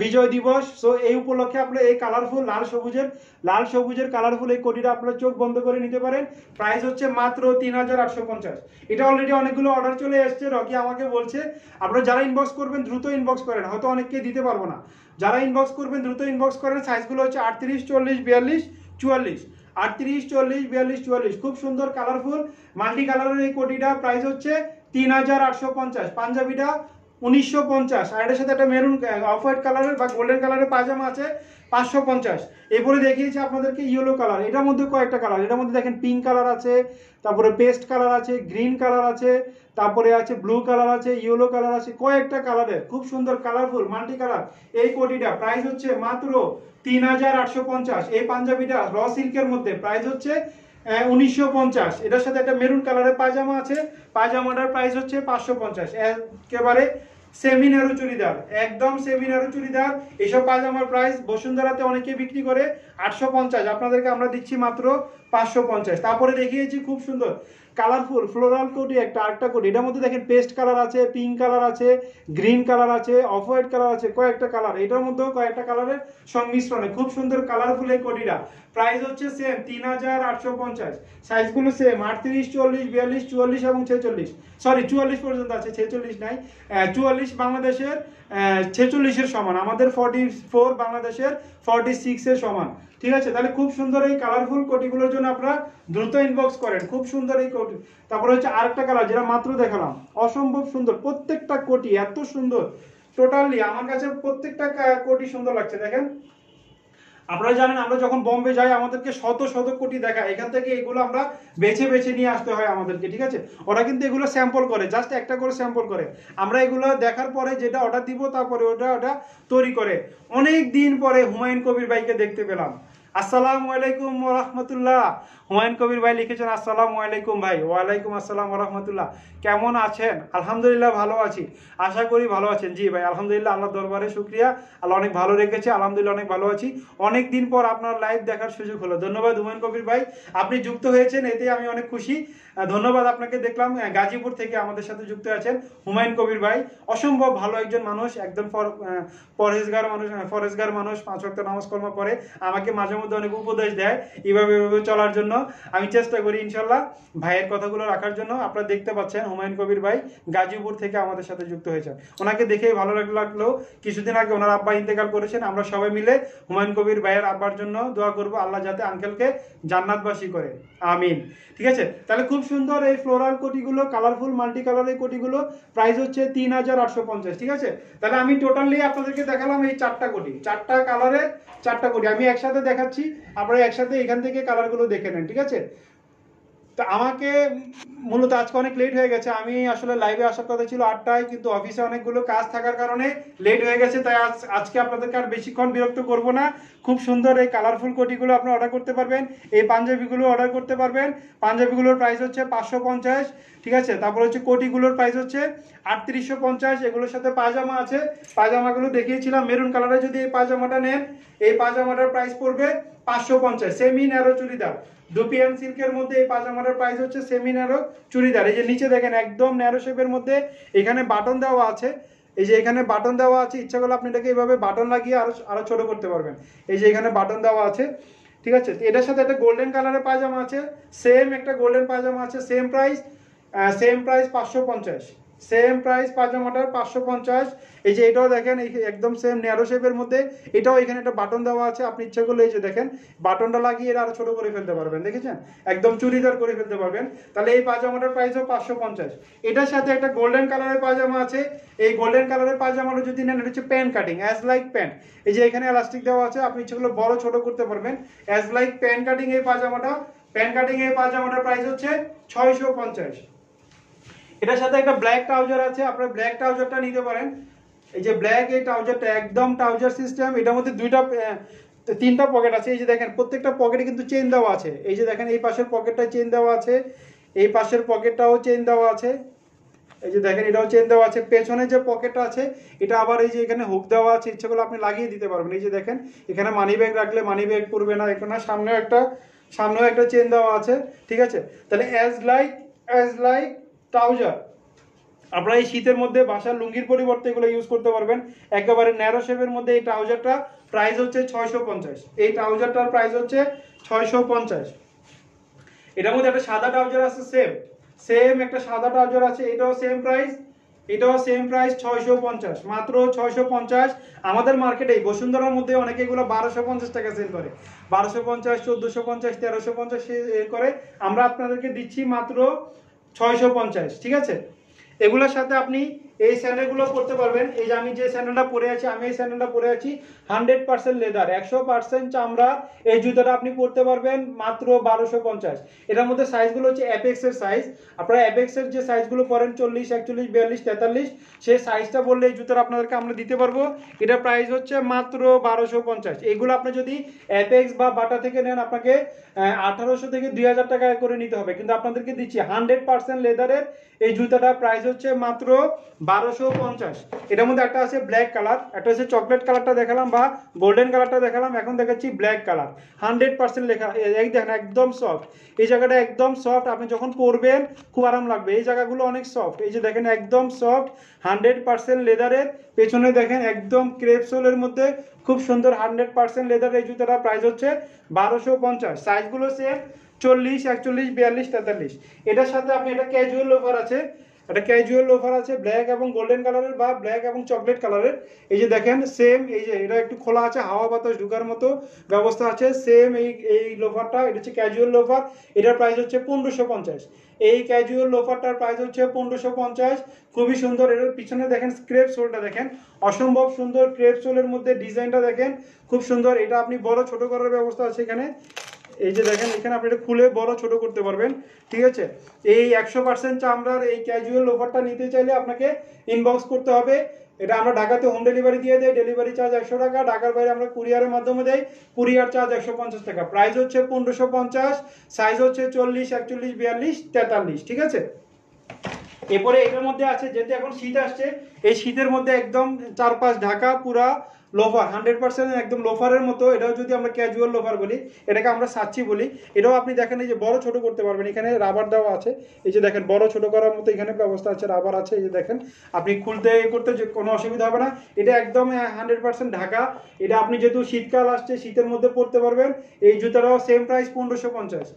বিজয় দিবস, সো এই উপলক্ষে আপনারা এই কালারফুল লাল সবুজের কালারফুল এই কোটিটা আপনারা চোখ বন্ধ করে নিতে পারেন। প্রাইস হচ্ছে মাত্র 3850। এটা অলরেডি অনেকগুলো অর্ডার চলে এসছে, রকি আমাকে বলছে আপনারা যারা ইনবক্স করবেন দ্রুত ইনবক্স করেন, হয়তো অনেককে দিতে পারবো না, যারা ইনবক্স করবেন দ্রুত ইনবক্স করেন। সাইজগুলো হচ্ছে 38, 40, 42, 44, 38, 40, 42, 44, খুব সুন্দর কালারফুল মাল্টি কালারের এই কোটিটা প্রাইস হচ্ছে 3850। পাঞ্জাবিটা 1950, আর এটার সাথে একটা মেরুন অফ হোয়াইট কালারের বা গোল্ডেন কালারের পাজামা আছে 550। এরপরে দেখিয়েছি আপনাদেরকে ইয়েলো কালার, এটার মধ্যে কয়েকটা কালার, এটার মধ্যে দেখেন পিঙ্ক কালার আছে, তারপরে পেস্ট কালার আছে, গ্রিন কালার আছে, তারপরে আছে ব্লু কালার আছে, ইয়েলো কালার আছে, কয়েকটা কালারের খুব সুন্দর কালারফুল মাল্টি কালার এই কোটিটা প্রাইস হচ্ছে মাত্র 3850। এই পাঞ্জাবিটা র সিল্কের মধ্যে প্রাইস হচ্ছে 1950। এটার সাথে একটা মেরুন কালারের পায়জামা আছে, পায়জামাটার প্রাইস হচ্ছে 550। একেবারে সেমি ন্যারো চুড়িদার, একদম সেমি ন্যারো চুড়িদার। এইসব পায়জামার প্রাইস বসুন্ধরাতে অনেকে বিক্রি করে 850, আপনাদেরকে আমরা দিচ্ছি মাত্র 550। তারপরে দেখিয়েছি খুব সুন্দর কালারফুল ফ্লোরাল কোটি একটা, আরেকটা কোটি, এটার মধ্যে দেখেন পেস্ট কালার আছে, পিঙ্ক কালার আছে, গ্রিন কালার আছে, অফ হোয়াইট কালার আছে, কয়েকটা কালার, এটার মধ্যেও কয়েকটা কালারের সংমিশ্রণে খুব সুন্দর কালারফুল এই কোটিটা। প্রাইস হচ্ছে সেম 3850, সাইজগুলো সেম 38, 40, 42, 44 এবং 46, সরি 44 পর্যন্ত আছে, 46 নাই, 44 বাংলাদেশের 46-এর সমান, আমাদের 44 বাংলাদেশের 46-এর সমান, ঠিক আছে। তাহলে খুব সুন্দর এই কালারফুল কোটিগুলোর জন্য আপনারা দ্রুত ইনবক্স করেন, খুব সুন্দর এই কোটি। তারপরে হচ্ছে আরেকটা কালার যেটা মাত্র দেখালাম, অসম্ভব সুন্দর, প্রত্যেকটা কোটি এত সুন্দর, টোটালি আমার কাছে প্রত্যেকটা কোটি সুন্দর লাগছে। দেখেন আপনারা জানেন আমরা যখন বোম্বে যাই আমাদেরকে শত শত কোটি দেখায়, এখান থেকে এগুলো আমরা বেছে বেছে নিয়ে আসতে হয় আমাদেরকে, ঠিক আছে। ওরা কিন্তু এগুলো স্যাম্পল করে, জাস্ট একটা করে স্যাম্পল করে, আমরা এগুলো দেখার পরে যেটা অর্ডার দিব তারপরে ওটা তৈরি করে। অনেক দিন পরে হুমায়ুন কবির ভাইকে দেখতে পেলাম। আসসালামু আলাইকুম ওয়া রাহমাতুল্লাহ। হুমায়ুন কবির ভাই লিখেছেন আসসালামু আলাইকুম ভাই। ওয়ালাইকুম আসসালাম ওয়া রাহমাতুল্লাহ। কেমন আছেন? আলহামদুলিল্লাহ ভালো আছি, আশা করি ভালো আছেন। জি ভাই আলহামদুলিল্লাহ, আল্লাহর দরবারে শুকরিয়া, আল্লাহ অনেক ভালো রেখেছে, আলহামদুলিল্লাহ অনেক ভালো আছি। অনেক দিন পর আপনার লাইভ দেখার সুযোগ হলো, ধন্যবাদ হুমায়ুন কবির ভাই, আপনি যুক্ত হয়েছেন এতে আমি অনেক খুশি, ধন্যবাদ আপনাকে। দেখলাম গাজীপুর থেকে আমাদের সাথে যুক্ত আছেন হুমায়ুন কবির ভাই, অসম্ভব ভালো একজন মানুষ, একদম পরহেজগার মানুষ, ফরেজগার মানুষ, 5 ওয়াক্ত নামাজ কলমা পড়ে, আমাকে মাঝে মধ্যে অনেক উপদেশ দেয় এভাবে এভাবে চলার জন্য, আমি চেষ্টা করি ইনশাল্লাহ ভাইয়ের কথাগুলো রাখার জন্য। আপনারা দেখতে পাচ্ছেন হুমায়ুন কবির ভাই গাজীপুর থেকে আমাদের সাথে যুক্ত হয়েছেন, ওনাকে দেখেই ভালো লাগলো। কিছুদিন আগে ওনার আব্বা ইন্তেকাল করেছেন, আমরা সবাই মিলে হুমায়ুন কবির ভাইয়ের আব্বার জন্য দোয়া করব, আল্লাহ যাতে আঙ্কেলকে জান্নাতবাসী করে, আমিন। ঠিক আছে, তাহলে খুব সুন্দর এই ফ্লোরাল কোটিগুলো, কালারফুল মাল্টি কালার এই কোটিগুলো, প্রাইস হচ্ছে 3850, ঠিক আছে। তাহলে আমি টোটালি আপনাদেরকে দেখালাম এই 4টা কোটি, 4টা কালারের 4টা কোটি আমি একসাথে দেখাচ্ছি, আপনারা একসাথে এখান থেকে কালারগুলো দেখে নেন, ঠিক আছে। তো আমাকে মূলত আজকে অনেক লেট হয়ে গেছে, আমি আসলে লাইভে আসার কথা ছিল 8টায়, কিন্তু অফিসে অনেকগুলো কাজ থাকার কারণে লেট হয়ে গেছে, তাই আজকে আপনাদেরকে আর বেশিক্ষণ বিরক্ত করব না। খুব সুন্দর এই কালারফুল কোটিগুলো আপনি অর্ডার করতে পারবেন, এই পাঞ্জাবিগুলো অর্ডার করতে পারবেন। পাঞ্জাবিগুলোর প্রাইস হচ্ছে 550, ঠিক আছে। তারপর হচ্ছে কোটিগুলোর প্রাইস হচ্ছে 3850, এগুলোর সাথে পাজামা আছে, পাজামাগুলো দেখিয়েছিলাম মেরুন কালারে। যদি এই পাজামাটা নেন, এই পাজামাটার প্রাইস পড়বে 550, সেমি ন্যারো চুড়িদার, দুপিয়ান সিল্কের মধ্যে এই পাজামাটার প্রাইস হচ্ছে সেমি ন্যারো চুড়িদার। এই যে নিচে দেখেন একদম ন্যারো শেপের মধ্যে এখানে বাটন দেওয়া আছে, এই যে এখানে বাটন দেওয়া আছে, ইচ্ছা করলে আপনি এটাকে এইভাবে বাটন লাগিয়ে আরো ছোট করতে পারবেন। এই যে এখানে বাটন দেওয়া আছে, ঠিক আছে। এটার সাথে একটা গোল্ডেন কালারের পায়জামা আছে, সেম একটা গোল্ডেন পায়জামা আছে, সেম প্রাইস 550, সেম প্রাইস পাজামাটার 550। এই যে এটাও দেখেন একদম সেম ন্যারো শেপের মধ্যে, এটাও এখানে একটা বাটন দেওয়া আছে, আপনি ইচ্ছা করলে এই যে দেখেন বাটনটা লাগিয়ে এটা আরো ছোট করে ফেলতে পারবেন, দেখেছেন একদম চুড়িদার করে ফেলতে পারবেন। তাহলে এই পাজামাটার প্রাইসও 550। এটার সাথে একটা গোল্ডেন কালারের পাজামা আছে, এই গোল্ডেন কালারের পাজামাটা যদি নেন, এটা হচ্ছে pant cutting, as like pant. এই যে এখানে এলাস্টিক দেওয়া আছে, আপনি ইচ্ছা করলে বড় ছোট করতে পারবেন, অ্যাজ লাইক প্যান্ট কাটিং এই পাজামাটা। প্যান্ট কাটিং এই পাজামাটার প্রাইস হচ্ছে 650। এটার সাথে একটা ব্ল্যাক ট্রাউজার আছে, আপনারা ব্ল্যাক ট্রাউজারটা নিতে পারেন। এই যে ব্ল্যাক এই ট্রাউজারটা একদম ট্রাউজার সিস্টেম, এটার মধ্যে 3টা পকেট আছে। এই যে দেখেন প্রত্যেকটা পকেটে কিন্তু চেইন দেওয়া আছে, এই যে দেখেন এই পাশের পকেটটায় চেইন দেওয়া আছে, এই পাশের পকেটটাও চেইন দেওয়া আছে, এই যে দেখেন এটাও চেইন দেওয়া আছে। পেছনে যে পকেটটা আছে এটা আবার এই যে এখানে হুক দেওয়া আছে, ইচ্ছা করলে আপনি লাগিয়ে দিতে পারবেন। এই যে দেখেন এখানে মানি ব্যাগ রাখলে মানি ব্যাগ পড়বে না, এখানে সামনেও একটা চেইন দেওয়া আছে, ঠিক আছে। তাহলে অ্যাজ লাইক ট্রাউজার, আপনারা এই শীতের মধ্যে বাসার লুঙ্গির পরিবর্তে এগুলো ইউজ করতে পারবেন। একেবারে ন্যারো শেপের মধ্যে এই ট্রাউজারটা প্রাইস হচ্ছে 650, এই ট্রাউজারটার প্রাইস হচ্ছে 650। এটার মধ্যে একটা সাদা ট্রাউজার আছে, সেম একটা সাদা ট্রাউজার আছে, এটাও সেম প্রাইস, 650, মাত্র 650। আমাদের মার্কেটে বসুন্ধরার মধ্যে অনেকে এগুলো 1250 টাকা সেল করে, 1250, 1450, 1350 করে, আমরা আপনাদেরকে দিচ্ছি মাত্র 650, ঠিক আছে। এগুলোর সাথে আপনি এই স্যান্ডেলগুলো পরতে পারবেন। এই যে আমি যে স্যান্ডেলটা পরে আছি, আমি এই স্যান্ডেলটা পরে আছি 100% লেদার, 100% চামড়া, এই জুতাটা আপনি পরতে পারবেন মাত্র 1250। এটার মধ্যে সাইজগুলো হচ্ছে অ্যাপেক্স এর সাইজ, আপনারা অ্যাপেক্স এর যে সাইজগুলো পরেন 40, 41, 42, 43, সেই সাইজটা বললে এই জুতাটা আপনাদেরকে আমরা দিতে পারবো। এটা প্রাইস হচ্ছে মাত্র 1250। এগুলো আপনি যদি অ্যাপেক্স বা বাটা থেকে নেন আপনাকে 1800 থেকে 2000 টাকা করে নিতে হবে, কিন্তু আপনাদেরকে দিচ্ছি 100% লেদারের এই জুতাটা প্রাইস হচ্ছে মাত্র 1250। এটার মধ্যে একটা আছে ব্ল্যাক কালার, একটা হচ্ছে চকলেট কালারটা দেখালাম বা গোল্ডেন কালারটা দেখালাম, এখন দেখাচ্ছি ব্ল্যাক কালার। 100% লেখা, এই দেখেন একদম সফট, এই জায়গাটা একদম সফট, আপনি যখন পরবেন খুব আরাম লাগবে। এই জায়গাগুলো অনেক সফট, এই যে দেখেন একদম সফট, 100% লেদারের। পেছনে দেখেন একদম ক্রেপ সোলের মধ্যে খুব সুন্দর 100% লেদার। এই জুতাটা প্রাইস হচ্ছে 1250। সাইজগুলো সেম, 40, 41, 42, 43। এটার সাথে আপনি এটা ক্যাজুয়াল লোফার আছে, এটা ক্যাজুয়াল লোফার আছে ব্ল্যাক এবং গোল্ডেন কালারের বা ব্ল্যাক এবং চকলেট কালারের। এই যে দেখেন সেম, এই যে এটা একটু খোলা আছে, হাওয়া বাতাস ঢুকার মতো ব্যবস্থা আছে। সেম এই লোফারটা, এটা হচ্ছে ক্যাজুয়াল লোফার, এটার প্রাইস হচ্ছে 1550। এই ক্যাজুয়াল লোফারটার প্রাইস হচ্ছে 1550, খুবই সুন্দর। এর পিছনে দেখেন স্ক্রেপ সোলটা দেখেন, অসম্ভব সুন্দর ক্রেপ সোলের মধ্যে ডিজাইনটা দেখেন খুব সুন্দর। এটা আপনি বড় ছোট করার ব্যবস্থা আছে এখানে, এই যে দেখেন এখানে আপনি এটা খুলে বড় ছোট করতে পারবেন, ঠিক আছে। এই 100% চামড়ার এই ক্যাজুয়াল লোফারটা নিতে চাইলে আপনাকে ইনবক্স করতে হবে। এটা আমরা ঢাকাতে হোম ডেলিভারি দিয়ে দেয়, ডেলিভারি চার্জ 100 টাকা। ঢাকার বাইরে আমরা কুরিয়ারের মাধ্যমে দেই, কুরিয়ার চার্জ 150 টাকা। প্রাইস হচ্ছে 1550, সাইজ হচ্ছে 40, 41, 42, 43, ঠিক আছে। এরপরে এটার মধ্যে আছে, যেহেতু এখন শীত আসছে, এই শীতের মধ্যে একদম চারপাশ ঢাকা পুরা লোফার, 100% একদম লোফারের মতো। এটাও যদি আমরা ক্যাজুয়াল লোফার বলি, এটাকে আমরা সাচ্চি বলি। এটাও আপনি দেখেন এই যে বড় ছোট করতে পারবেন, এখানে রাবার দেওয়া আছে, এই যে দেখেন বড় ছোট করার মতো এখানে ব্যবস্থা আছে, রাবার আছে, এই যে দেখেন আপনি খুলতে করতে যে কোনো অসুবিধা হবে না। এটা একদম 100% ঢাকা। এটা আপনি যেহেতু শীতকাল আসছে, শীতের মধ্যে পরতে পারবেন। এই জুতাটাও সেম প্রাইস 1550।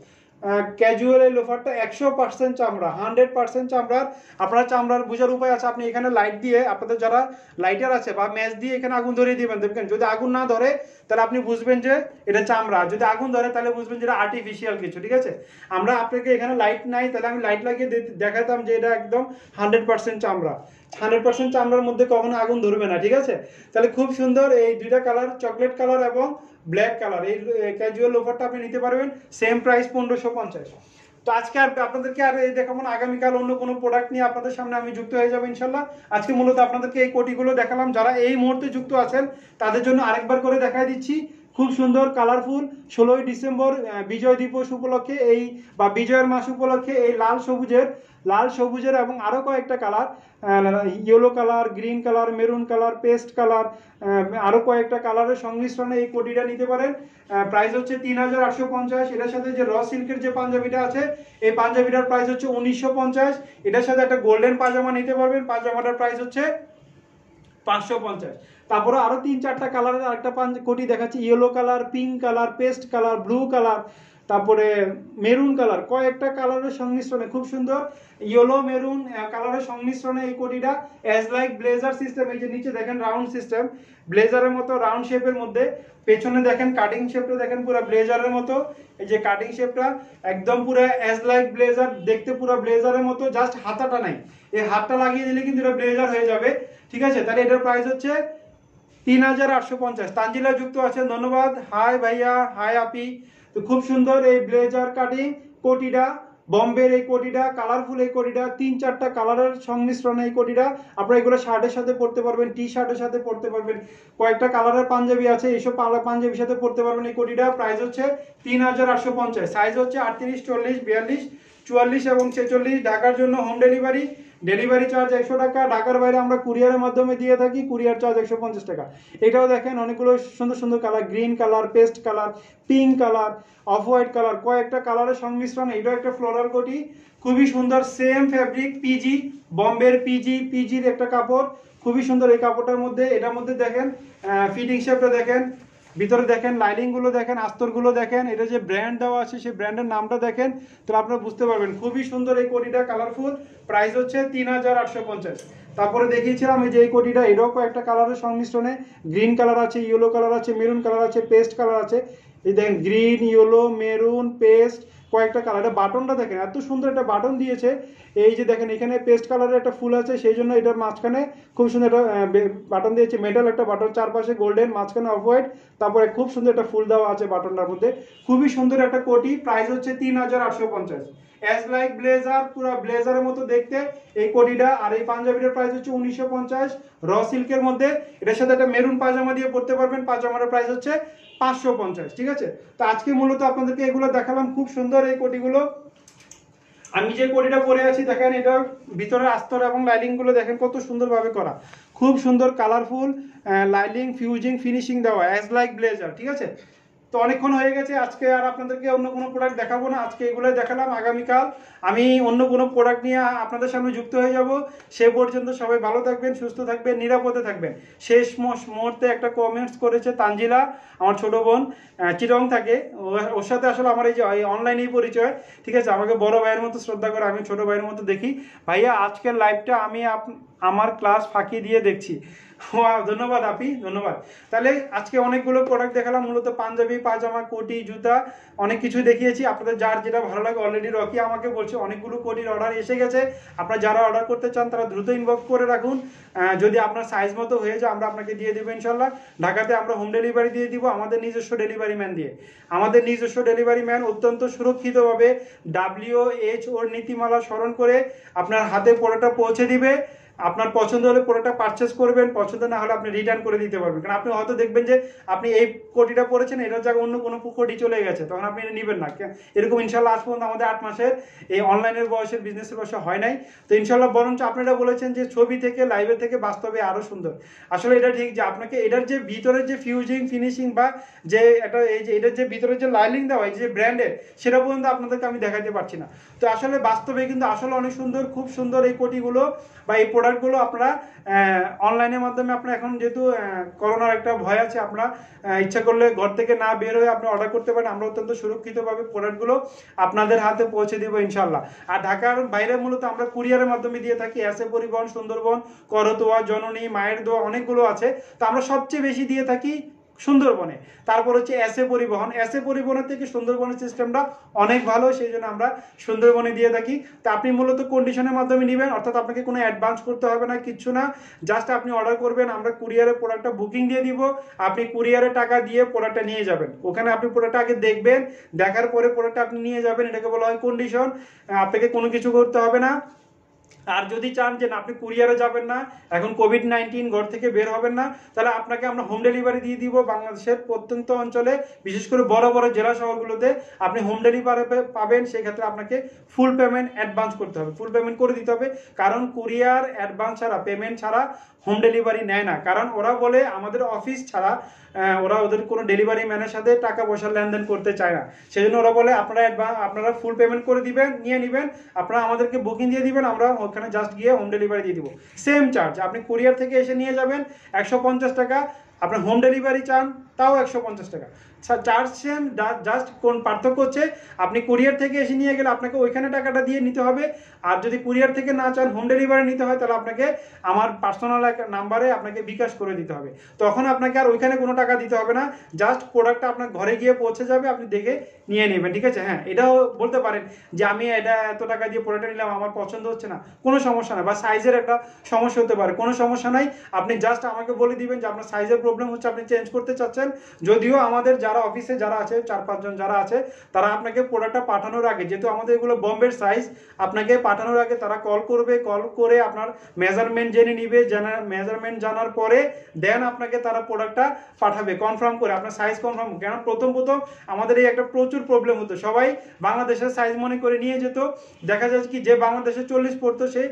ক্যাজুয়াল এই লোফারটা 100% চামড়া, 100% চামড়ার। আপনার চামড়ার বোঝার উপায় আছে, আপনি এখানে লাইট দিয়ে, আপনাদের যারা লাইটার আছে বা ম্যাচ দিয়ে এখানে আগুন ধরিয়ে দিবেন, দেখবেন যদি আগুন না ধরে তাহলে আপনি বুঝবেন যে এটা চামড়া, যদি আগুন ধরে তাহলে বুঝবেন যে এটা আর্টিফিশিয়াল কিছু, ঠিক আছে। আমরা আপনাকে এখানে লাইট নাই, তাহলে আমি লাইট লাগিয়ে দেখাতাম যে এটা একদম 100% চামড়া। 100% চামড়ার মধ্যে কখনো আগুন ধরবে না, ঠিক আছে। তাহলে খুব সুন্দর এই দুইটা কালার, চকলেট কালার এবং ব্ল্যাক কালার, এই ক্যাজুয়াল লোফারটা আপনি নিতে পারবেন, সেম প্রাইস 1550। তো আজকে আর আপনাদেরকে আর এই দেখাবো না, আগামীকাল অন্য কোনো প্রোডাক্ট নিয়ে আপনাদের সামনে আমি যুক্ত হয়ে যাবো ইনশাল্লাহ। আজকে মূলত আপনাদেরকে এই কোটিগুলো দেখালাম, যারা এই মুহূর্তে যুক্ত আছেন তাদের জন্য আরেকবার করে দেখাই দিচ্ছি। খুব সুন্দর কালারফুল, 16ই ডিসেম্বর বিজয় দিবস উপলক্ষে এই বা বিজয়ের মাস উপলক্ষে এই লাল সবুজের এবং আরও কয়েকটা colour, yellow colour, green colour, maroon colour, paste colour, আরও কয়েকটা কালারের সংমিশ্রণে এই কোটিটা নিতে পারেন। প্রাইস হচ্ছে 3850। এটার সাথে যে র সিল্কের যে পাঞ্জাবিটা আছে, এই পাঞ্জাবিটার প্রাইস হচ্ছে 1950। এটার সাথে একটা গোল্ডেন পাজামা নিতে পারবেন, পাজামাটার প্রাইস হচ্ছে 550। তারপরে আরো 3-4টা কালারের আরেকটা কোটি দেখাচ্ছি, yellow colour, pink colour, paste colour, blue colour, তারপরে মেরুন কালার, কয়েকটা কালারের সংমিশ্রণে খুব সুন্দর ইয়েলো মেরুন কালারের সংমিশ্রণে এই কোটিটা অ্যাজ লাইক ব্লেজার সিস্টেম। এই যে নিচে দেখেন রাউন্ড সিস্টেম, ব্লেজারের মতো রাউন্ড শেপের মধ্যে। পেছনে দেখেন কাটিং শেপটা দেখেন পুরো ব্লেজারের মতো, এই যে কাটিং শেপটা একদম পুরো অ্যাজ লাইক ব্লেজার, দেখতে পুরো ব্লেজারের মতো, জাস্ট হাতাটা নাই, এই হাতটা লাগিয়ে দিলে কিন্তু এটা ব্লেজার হয়ে যাবে, ঠিক আছে। তাহলে এটার প্রাইস হচ্ছে 3850। তানজিলা যুক্ত আছেন, ধন্যবাদ। হাই ভাইয়া, হাই আপি। তো খুব সুন্দর এই ব্লেজার কাটিং কোটিটা, বম্বের এই কোটিটা, কালারফুল এই কোটিটা, 3-4টা কালারের সংমিশ্রণে এই কোটিটা। আপনারা এগুলো শার্টের সাথে পরতে পারবেন, টি শার্টের সাথে পরতে পারবেন, কয়েকটা কালারের পাঞ্জাবি আছে, এইসব পাঞ্জাবির সাথে পরতে পারবেন এই কোটিটা। প্রাইস হচ্ছে 3850, সাইজ হচ্ছে 38, 40, 42, 44 এবং 46। ঢাকার জন্য হোম ডেলিভারি, ডেলিভারি চার্জ 100 টাকা। ঢাকার বাইরে আমরা কুরিয়ারের মাধ্যমে দিয়ে থাকি, কুরিয়ার চার্জ 150 টাকা। এটাও দেখেন অনেকগুলো সুন্দর সুন্দর colour, green colour, paste colour, pink colour, off white colour, কয়েকটা কালারের সংমিশ্রণ। এটাও একটা ফ্লোরাল কোটি, খুবই সুন্দর, সেম ফ্যাব্রিক, পিজি, বম্বের পিজির একটা কাপড়, খুবই সুন্দর এই কাপড়টার মধ্যে। এটার মধ্যে দেখেন ফিটিং শেপটা দেখেন, ভিতরে দেখেন লাইনিং গুলো দেখেন, আস্তরগুলো দেখেন, এটা যে ব্র্যান্ড দেওয়া আছে সেই ব্র্যান্ডের নামটা দেখেন, তাহলে আপনারা বুঝতে পারবেন। খুবই সুন্দর এই কোটিটা, কালারফুল, প্রাইস হচ্ছে 3850। তারপরে দেখিয়েছিলাম এই যে এই কোটিটা, এটাও কয়েকটা কালারের সংমিশ্রণে, গ্রিন কালার আছে, ইয়েলো কালার আছে, মেরুন কালার আছে, পেস্ট কালার আছে। এই দেখেন গ্রিন, ইয়েলো, মেরুন, পেস্ট, কয়েকটা কালার। বাটনটা দেখেন এত সুন্দর একটা বাটন দিয়েছে। এই যে দেখেন এখানে পেস্ট কালারের একটা ফুল আছে, সেই জন্য এটার মাঝখানে খুব সুন্দর একটা বাটন দিয়েছে, মেটাল একটা বাটন, চারপাশে গোল্ডেন, মাঝখানে অফ হোয়াইট, তারপরে খুব সুন্দর একটা ফুল দেওয়া আছে বাটনটার মধ্যে। খুবই সুন্দর একটা কোটি, প্রাইস হচ্ছে 3850। অ্যাজ লাইক ব্লেজার, পুরো ব্লেজারের মতো দেখতে এই কোটিটা। আর এই পাঞ্জাবিটার প্রাইস হচ্ছে 1950, র সিল্কের মধ্যে। এটার সাথে একটা মেরুন পাজামা দিয়ে পড়তে পারবেন, পাজামার প্রাইস হচ্ছে 550, ঠিক আছে। তো আজকে মূলত আপনাদেরকে এগুলো দেখালাম, খুব সুন্দর এই কোটিগুলো। আমি যে কোটিটা পরে আছি দেখেন, এটা ভিতরের আস্তর এবং লাইনিং গুলো দেখেন কত সুন্দরভাবে করা, খুব সুন্দর কালারফুল লাইনিং ফিউজিং ফিনিশিং দেওয়া অ্যাজ লাইক ব্লেজার। ঠিক আছে, তো অনেকক্ষণ হয়ে গেছে, আজকে আর আপনাদেরকে অন্য কোনো প্রোডাক্ট দেখাবো না, আজকে এগুলোই দেখালাম। আগামীকাল আমি অন্য কোনো প্রোডাক্ট নিয়ে আপনাদের সামনে যুক্ত হয়ে যাব। সে পর্যন্ত সবাই ভালো থাকবেন, সুস্থ থাকবেন, নিরাপদে থাকবেন। শেষ মুহূর্তে একটা কমেন্টস করেছে তানজিলা, আমার ছোট বোন, চিটং থাকে, ওর সাথে আসলে আমার এই যে অনলাইনেই পরিচয়। ঠিক আছে, আমাকে বড় ভাইয়ের মতো শ্রদ্ধা করে, আমি ছোট ভাইয়ের মতো দেখি। ভাইয়া আজকের লাইভটা আমি আমার ক্লাস ফাঁকি দিয়ে দেখছি। ধন্যবাদ আপি, ধন্যবাদ। তাহলে আজকে অনেকগুলো প্রোডাক্ট দেখালাম, মূলত পাঞ্জাবি, পাজামা, কোটি, জুতা, অনেক কিছু দেখিয়েছি। আপনাদের যার যেটা ভালো লাগে, অলরেডি রকি আমাকে বলছে অনেকগুলো কোটির অর্ডার এসে গেছে। আপনারা যারা অর্ডার করতে চান তারা দ্রুত ইনবক্স করে রাখুন, যদি আপনার সাইজ মতো হয়ে যায় আমরা আপনাকে দিয়ে দেবো ইনশাল্লাহ। ঢাকাতে আমরা হোম ডেলিভারি দিয়ে দিব আমাদের নিজস্ব ডেলিভারি ম্যান দিয়ে। আমাদের নিজস্ব ডেলিভারি ম্যান অত্যন্ত সুরক্ষিতভাবে WHO নীতিমালা স্মরণ করে আপনার হাতে প্রোডাক্টটা পৌঁছে দিবে। আপনার পছন্দ হলে প্রোডাক্টটা পারচেস করবেন, পছন্দ না হলে আপনি রিটার্ন করে দিতে পারবেন। কারণ আপনি হয়তো দেখবেন যে আপনি এই কোটিটা পরেছেন, এটার জায়গায় অন্য কোনো কোটি চলে গেছে, তখন আপনি এটা নেবেন না। এরকম ইনশাল্লাহ আজ পর্যন্ত আমাদের 8 মাসের এই অনলাইনের বয়সের বিজনেসের বয়সে হয় নাই। তো ইনশাল্লাহ বরঞ্চ আপনারা বলেছেন যে ছবি থেকে লাইভে থেকে বাস্তবে আরও সুন্দর। আসলে এটা ঠিক যে আপনাকে এটার যে ভিতরের যে ফিউজিং ফিনিশিং বা যে এটা এই যে এটার যে ভিতরে যে লাইনিং দেওয়া এই যে ব্র্যান্ডের, সেটা পর্যন্ত আপনাদেরকে আমি দেখাতে পারছি না। তো আসলে বাস্তবে কিন্তু আসলে অনেক সুন্দর, খুব সুন্দর এই কোটিগুলো বা এই প্রোডাক্টগুলো আপনারা অনলাইনের মাধ্যমে আপনারা এখন যেহেতু করোনার একটা ভয় আছে, আপনারা ইচ্ছা করলে ঘর থেকে না বের হয়ে আপনি অর্ডার করতে পারেন। আমরা অত্যন্ত সুরক্ষিতভাবে প্রোডাক্টগুলো আপনাদের হাতে পৌঁছে দেবো ইনশাল্লাহ। আর ঢাকার বাইরে মূলত আমরা কুরিয়ারের মাধ্যমে দিয়ে থাকি। এসএ পরিবহন, সুন্দরবন, করতোয়া, জননী, মায়ের দোয়া, অনেকগুলো আছে। তো আমরা সবচেয়ে বেশি দিয়ে থাকি সুন্দরবনে। তারপর হচ্ছে এসএ পরিবহন, এসএ পরিবহনের থেকে সুন্দরবনের সিস্টেমটা অনেক ভালো, সেই জন্য আমরা সুন্দরবনে দিয়ে থাকি। তো আপনি মূলত কন্ডিশনের মাধ্যমে নেবেন, অর্থাৎ আপনাকে কোনো অ্যাডভান্স করতে হবে না, কিচ্ছু না। জাস্ট আপনি অর্ডার করবেন, আমরা কুরিয়ারে প্রোডাক্টটা বুকিং দিয়ে দিব, আপনি কুরিয়ারে টাকা দিয়ে প্রোডাক্টটা নিয়ে যাবেন। ওখানে আপনি প্রোডাক্টটা আগে দেখবেন, দেখার পরে প্রোডাক্টটা আপনি নিয়ে যাবেন, এটাকে বলা হয় কন্ডিশন। আপনাকে কোনো কিছু করতে হবে না। আর যদি চান যে না আপনি কুরিয়ারে যাবেন না, এখন কোভিড-19 ঘর থেকে বের হবেন না, তাহলে আপনাকে আমরা হোম ডেলিভারি দিয়ে দিব। বাংলাদেশের প্রত্যন্ত অঞ্চলে, বিশেষ করে বড় বড় জেলা শহরগুলোতে আপনি হোম ডেলিভারি পাবেন। সেই ক্ষেত্রে আপনাকে ফুল পেমেন্ট অ্যাডভান্স করতে হবে, ফুল পেমেন্ট করে দিতে হবে। কারণ কুরিয়ার অ্যাডভান্স ছাড়া, পেমেন্ট ছাড়া হোম ডেলিভারি নেয় না। কারণ ওরা বলে আমাদের অফিস ছাড়া ওরা ওদের কোনো ডেলিভারি ম্যানের সাথে টাকা পয়সার লেনদেন করতে চায় না। সেই জন্য ওরা বলে আপনারা ফুল পেমেন্ট করে দিবেন, নিয়ে নেবেন, আপনারা আমাদেরকে বুকিং দিয়ে দিবেন, আমরা ওখানে জাস্ট গিয়ে হোম ডেলিভারি দিয়ে দিব। সেম চার্জ, আপনি কুরিয়ার থেকে এসে নিয়ে যাবেন 150 টাকা, আপনার হোম ডেলিভারি চান তাও 150 টাকা, চার্জ সেম। জাস্ট কোন পার্থক্য হচ্ছে আপনি কুরিয়ার থেকে এসে নিয়ে গেলে আপনাকে ওইখানে টাকাটা দিয়ে নিতে হবে। আর যদি কুরিয়ার থেকে না চান, হোম ডেলিভারি নিতে হয়, তাহলে আপনাকে আমার পার্সোনাল নাম্বারে আপনাকে বিকাশ করে দিতে হবে। তখন আপনাকে আর ওইখানে কোনো টাকা দিতে হবে না, জাস্ট প্রোডাক্টটা আপনার ঘরে গিয়ে পৌঁছে যাবে, আপনি দেখে নিয়ে নেবেন। ঠিক আছে, হ্যাঁ এটাও বলতে পারেন যে আমি এটা এত টাকা দিয়ে প্রোডাক্টটা নিলাম, আমার পছন্দ হচ্ছে না, কোনো সমস্যা না, বা সাইজের একটা সমস্যা হতে পারে, কোনো সমস্যা নাই। আপনি জাস্ট আমাকে বলে দিবেন যে আপনার সাইজের প্রবলেম হচ্ছে, আপনি চেঞ্জ করতে চাচ্ছেন। যদিও আমাদের যারা অফিসে যারা আছে 4-5 জন যারা আছে, তারা আপনাকে প্রোডাক্টটা পাঠানোর আগে, যেহেতু আমাদের এগুলো বোম্বের সাইজ, আপনাকে পাঠানোর আগে তারা কল করবে, কল করে আপনার মেজারমেন্ট জেনে নিবে, মেজারমেন্ট জানার পরে দেন আপনাকে তারা প্রোডাক্টটা পাঠাবে কনফার্ম করে, আপনার সাইজ কনফার্ম। কেন প্রথম আমাদের এই একটা প্রচুর প্রবলেম হতো, সবাই বাংলাদেশের সাইজ মনে করে নিয়ে যেত। দেখা যাচ্ছে কি যে বাংলাদেশে 40 পড়তো, সে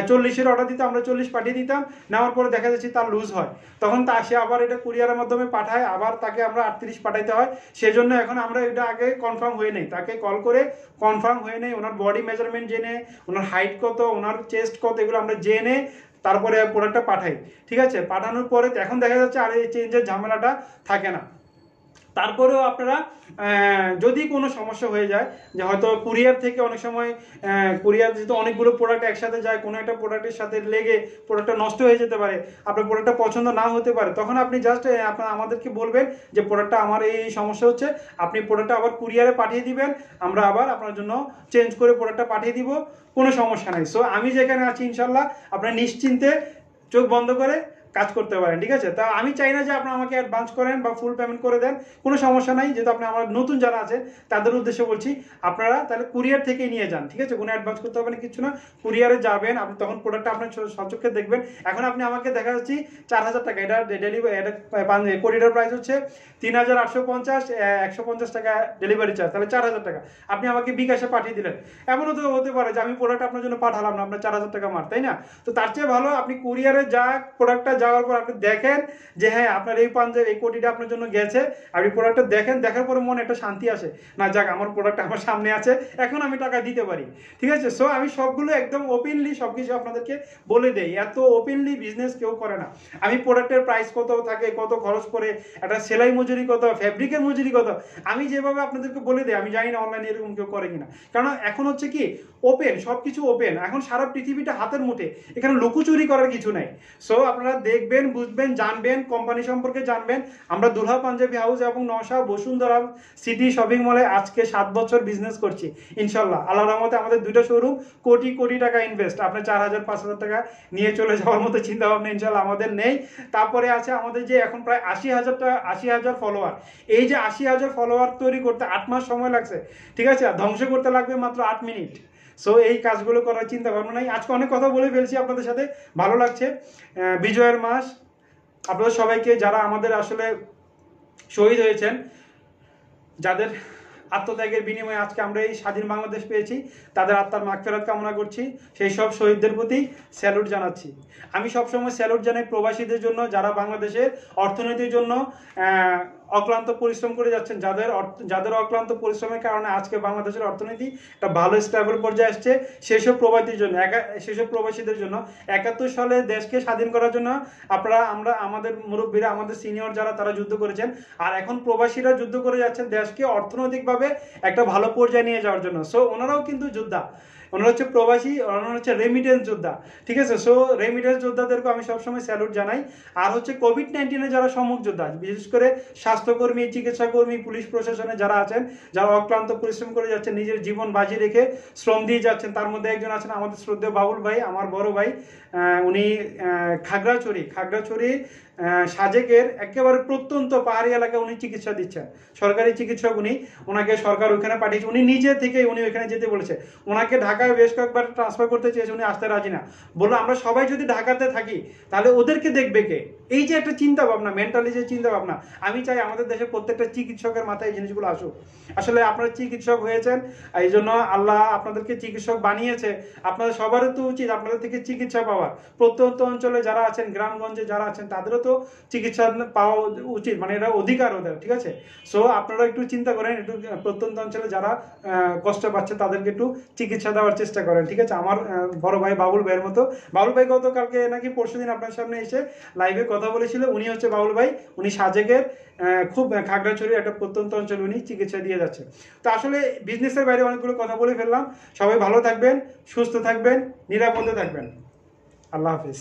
40-এর অর্ডার দিত, আমরা 40 পাঠিয়ে দিতাম, নেওয়ার পরে দেখা যাচ্ছে তার লুজ হয়, তখন সে আবার এটা কুরিয়ারের মাধ্যমে পাঠায়, আবার তাকে আমরা 38 পাঠাইতে হয়। সেজন্য এখন আমরা এটা আগে কনফার্ম হয়ে নেই, তাকে কল করে কনফার্ম হয়ে নেই, ওনার বডি মেজারমেন্ট জেনে, ওনার হাইট কত, ওনার চেস্ট কত, এগুলো আমরা জেনে তারপরে প্রোডাক্টটা পাঠাই। ঠিক আছে, পাঠানোর পরে এখন দেখা যাচ্ছে আর এই চেঞ্জের ঝামেলাটা থাকে না। তারপরেও আপনারা যদি কোনো সমস্যা হয়ে যায়, যে হয়তো কুরিয়ার থেকে অনেক সময় কুরিয়ার যেহেতু অনেকগুলো প্রোডাক্ট একসাথে যায়, কোনো একটা প্রোডাক্টের সাথে লেগে প্রোডাক্টটা নষ্ট হয়ে যেতে পারে, আপনার প্রোডাক্টটা পছন্দ না হতে পারে, তখন আপনি জাস্ট আমাদেরকে বলবেন যে প্রোডাক্টটা আমার এই সমস্যা হচ্ছে, আপনি প্রোডাক্টটা আবার কুরিয়ারে পাঠিয়ে দিবেন, আমরা আবার আপনার জন্য চেঞ্জ করে প্রোডাক্টটা পাঠিয়ে দিব, কোনো সমস্যা নাই। সো আমি যেখানে আছি ইনশাল্লাহ আপনারা নিশ্চিন্তে চোখ বন্ধ করে কাজ করতে পারেন, ঠিক আছে। তা আমি চাই না যে আপনারা আমাকে অ্যাডভান্স করেন বা ফুল পেমেন্ট করে দেন, কোনো সমস্যা নাই, যেহেতু আপনি আমার নতুন যারা আছে তাদের উদ্দেশ্যে বলছি, আপনারা তাহলে কুরিয়ার থেকেই নিয়ে যান, ঠিক আছে। কোনো অ্যাডভান্স করতে হবে না, কিছু না, কুরিয়ারে যাবেন আপনি, তখন প্রোডাক্টটা আপনার সচক্ষে দেখবেন। এখন আপনি আমাকে দেখা যাচ্ছি 4000 টাকা, এটা ডেলিভারি, এটা কোরিয়ার প্রাইস হচ্ছে 3850, 150 টাকা ডেলিভারি চার্জ, তাহলে 4000 টাকা আপনি আমাকে বিকাশে পাঠিয়ে দিলেন। এমনও তো হতে পারে যে আমি প্রোডাক্ট আপনার জন্য পাঠালাম না, আপনার 4000 টাকা মার, তাই না? তো তার চেয়ে ভালো আপনি কুরিয়ারে যা প্রোডাক্টটা যাওয়ার পর আপনি দেখেন যে হ্যাঁ আপনার এই পাঞ্জাবি, এই কোটিটা আপনার জন্য গেছে, আপনি প্রোডাক্টটা দেখেন, দেখার পরে মনে একটা শান্তি আসে, না যাক আমার প্রোডাক্ট আমার সামনে আছে, এখন আমি টাকা দিতে পারি, ঠিক আছে। সো আমি সবগুলো একদম ওপেনলি সবকিছু আপনাদেরকে বলে দেই, এত ওপেনলি বিজনেস কেউ করে না। আমি প্রোডাক্টের প্রাইস কত থাকে, কত খরচ করে, একটা সেলাই মজুরি কত, ফ্যাব্রিকের মজুরি কত, আমি যেভাবে আপনাদেরকে বলে দিই, আমি জানি না অনলাইনে এরকম কেউ করে কিনা। কারণ এখন হচ্ছে কি ওপেন, সবকিছু ওপেন, এখন সারা পৃথিবীটা হাতের মুঠে, এখানে লুকোচুরি করার কিছু নাই। সো আপনারা দেখবেন, বুঝবেন, জানবেন, কোম্পানি সম্পর্কে জানবেন। আমরা দুলহা পাঞ্জাবি হাউস এবং নওশা বসুন্ধরা সিটি শপিং মলে আজকে 7 বছর বিজনেস করছি ইনশাল্লাহ। আল্লাহর রহমতে আমাদের 2টা শোরুম, কোটি কোটি টাকা ইনভেস্ট, আপনার 4000 5000 টাকা নিয়ে চলে যাওয়ার মতো চিন্তা ভাবনা ইনশাল্লাহ আমাদের নেই। তারপরে আছে আমাদের যে এখন প্রায় 80,000 ফলোয়ার, এই যে 80,000 ফলোয়ার তৈরি করতে 8 মাস সময় লাগছে, ঠিক আছে, আর ধ্বংস করতে লাগবে মাত্র 8 মিনিট। সো এই কাজগুলো করার চিন্তা ভাবনা নাই। আজকে অনেক কথা বলে ফেলছি আপনাদের সাথে, ভালো লাগছে। বিজয়ের মাস, আপনাদের সবাইকে যারা আমাদের আসলে শহীদ হয়েছেন, যাদের আত্মত্যাগের বিনিময়ে আজকে আমরা এই স্বাধীন বাংলাদেশ পেয়েছি, তাদের আত্মার মাগফিরাত কামনা করছি। সেই সব শহীদদের প্রতি স্যালুট জানাচ্ছি। আমি সবসময় স্যালুট জানাই প্রবাসীদের জন্য, যারা বাংলাদেশের অর্থনীতির জন্য অক্লান্ত পরিশ্রম করে যাচ্ছেন, যাদের অক্লান্ত পরিশ্রমের কারণে আজকে বাংলাদেশের অর্থনীতি একটা ভালো স্টেবল পর্যায়ে আসছে, সেসব প্রবাসীদের জন্য 71 সালে দেশকে স্বাধীন করার জন্য আমাদের মুরব্বীরা, আমাদের সিনিয়র যারা, তারা যুদ্ধ করেছেন, আর এখন প্রবাসীরা যুদ্ধ করে যাচ্ছেন দেশকে অর্থনৈতিকভাবে একটা ভালো পর্যায়ে নিয়ে যাওয়ার জন্য। সো ওনারাও কিন্তু যোদ্ধা, ওনারা হচ্ছে প্রবাসী, ওনারা হচ্ছে রেমিটেন্স যোদ্ধা, ঠিক আছে। সো রেমিটেন্স যোদ্ধাদেরকে আমি সবসময় স্যালুট জানাই। আর হচ্ছে কোভিড-19 যারা সম্মুখ যোদ্ধা, বিশেষ করে স্বাস্থ্যকর্মী, চিকিৎসাকর্মী, পুলিশ প্রশাসনে যারা আছেন, যারা অক্লান্ত পরিশ্রম করে যাচ্ছেন, নিজের জীবন বাজি রেখে শ্রম দিয়ে যাচ্ছেন, তার মধ্যে একজন আছেন আমাদের শ্রদ্ধেয় বাবুল ভাই, আমার বড় ভাই। উনি খাগড়াছড়ি সাজেকের একেবারে প্রত্যন্ত পাহাড়ি এলাকায় উনি চিকিৎসা দিচ্ছেন, সরকারি চিকিৎসক উনি। ওনাকে সরকার ওইখানে পাঠিয়েছে, উনি নিজে থেকে উনি ওইখানে যেতে বলেছে। ওনাকে ঢাকায় বেশ কয়েকবার ট্রান্সফার করতে চেয়েছে, উনি আসতে রাজি না, বললো আমরা সবাই যদি ঢাকাতে থাকি তাহলে ওদেরকে দেখবে কে। এই যে একটা চিন্তা ভাবনা, মেন্টালি যে চিন্তা ভাবনা, আমি চাই আমাদের দেশে প্রত্যেকটা চিকিৎসকের মাথায় এই জিনিসগুলো আসুক। আসলে আপনারা চিকিৎসক হয়েছেন, এই জন্য আল্লাহ আপনাদেরকে চিকিৎসক বানিয়েছে, আপনাদের সবারও তো উচিত আপনাদের থেকে চিকিৎসা পাওয়ার। প্রত্যন্ত অঞ্চলে যারা আছেন, গ্রামগঞ্জে যারা আছেন, তাদেরও তো চিকিৎসা পাওয়া উচিত, মানে এটা অধিকার ওদের, ঠিক আছে। সো আপনারা একটু চিন্তা করেন, একটু প্রত্যন্ত অঞ্চলে যারা কষ্ট পাচ্ছে তাদেরকে একটু চিকিৎসা দেওয়ার চেষ্টা করেন, ঠিক আছে। আমার বড় ভাই বাবুল ভাইয়ের মতো, বাবুল ভাই গতকালকে নাকি পরশুদিন আপনার সামনে এসে লাইভে কথা বলেছিল, উনি হচ্ছে বাবুল ভাই, উনি সাজেকের খুব খাগড়াছড়ির একটা প্রত্যন্ত অঞ্চলে উনি চিকিৎসা দিয়ে যাচ্ছে। তো আসলে বিজনেসের বাইরে অনেকগুলো কথা বলে ফেললাম। সবাই ভালো থাকবেন, সুস্থ থাকবেন, নিরাপদে থাকবেন। আল্লাহ হাফিজ।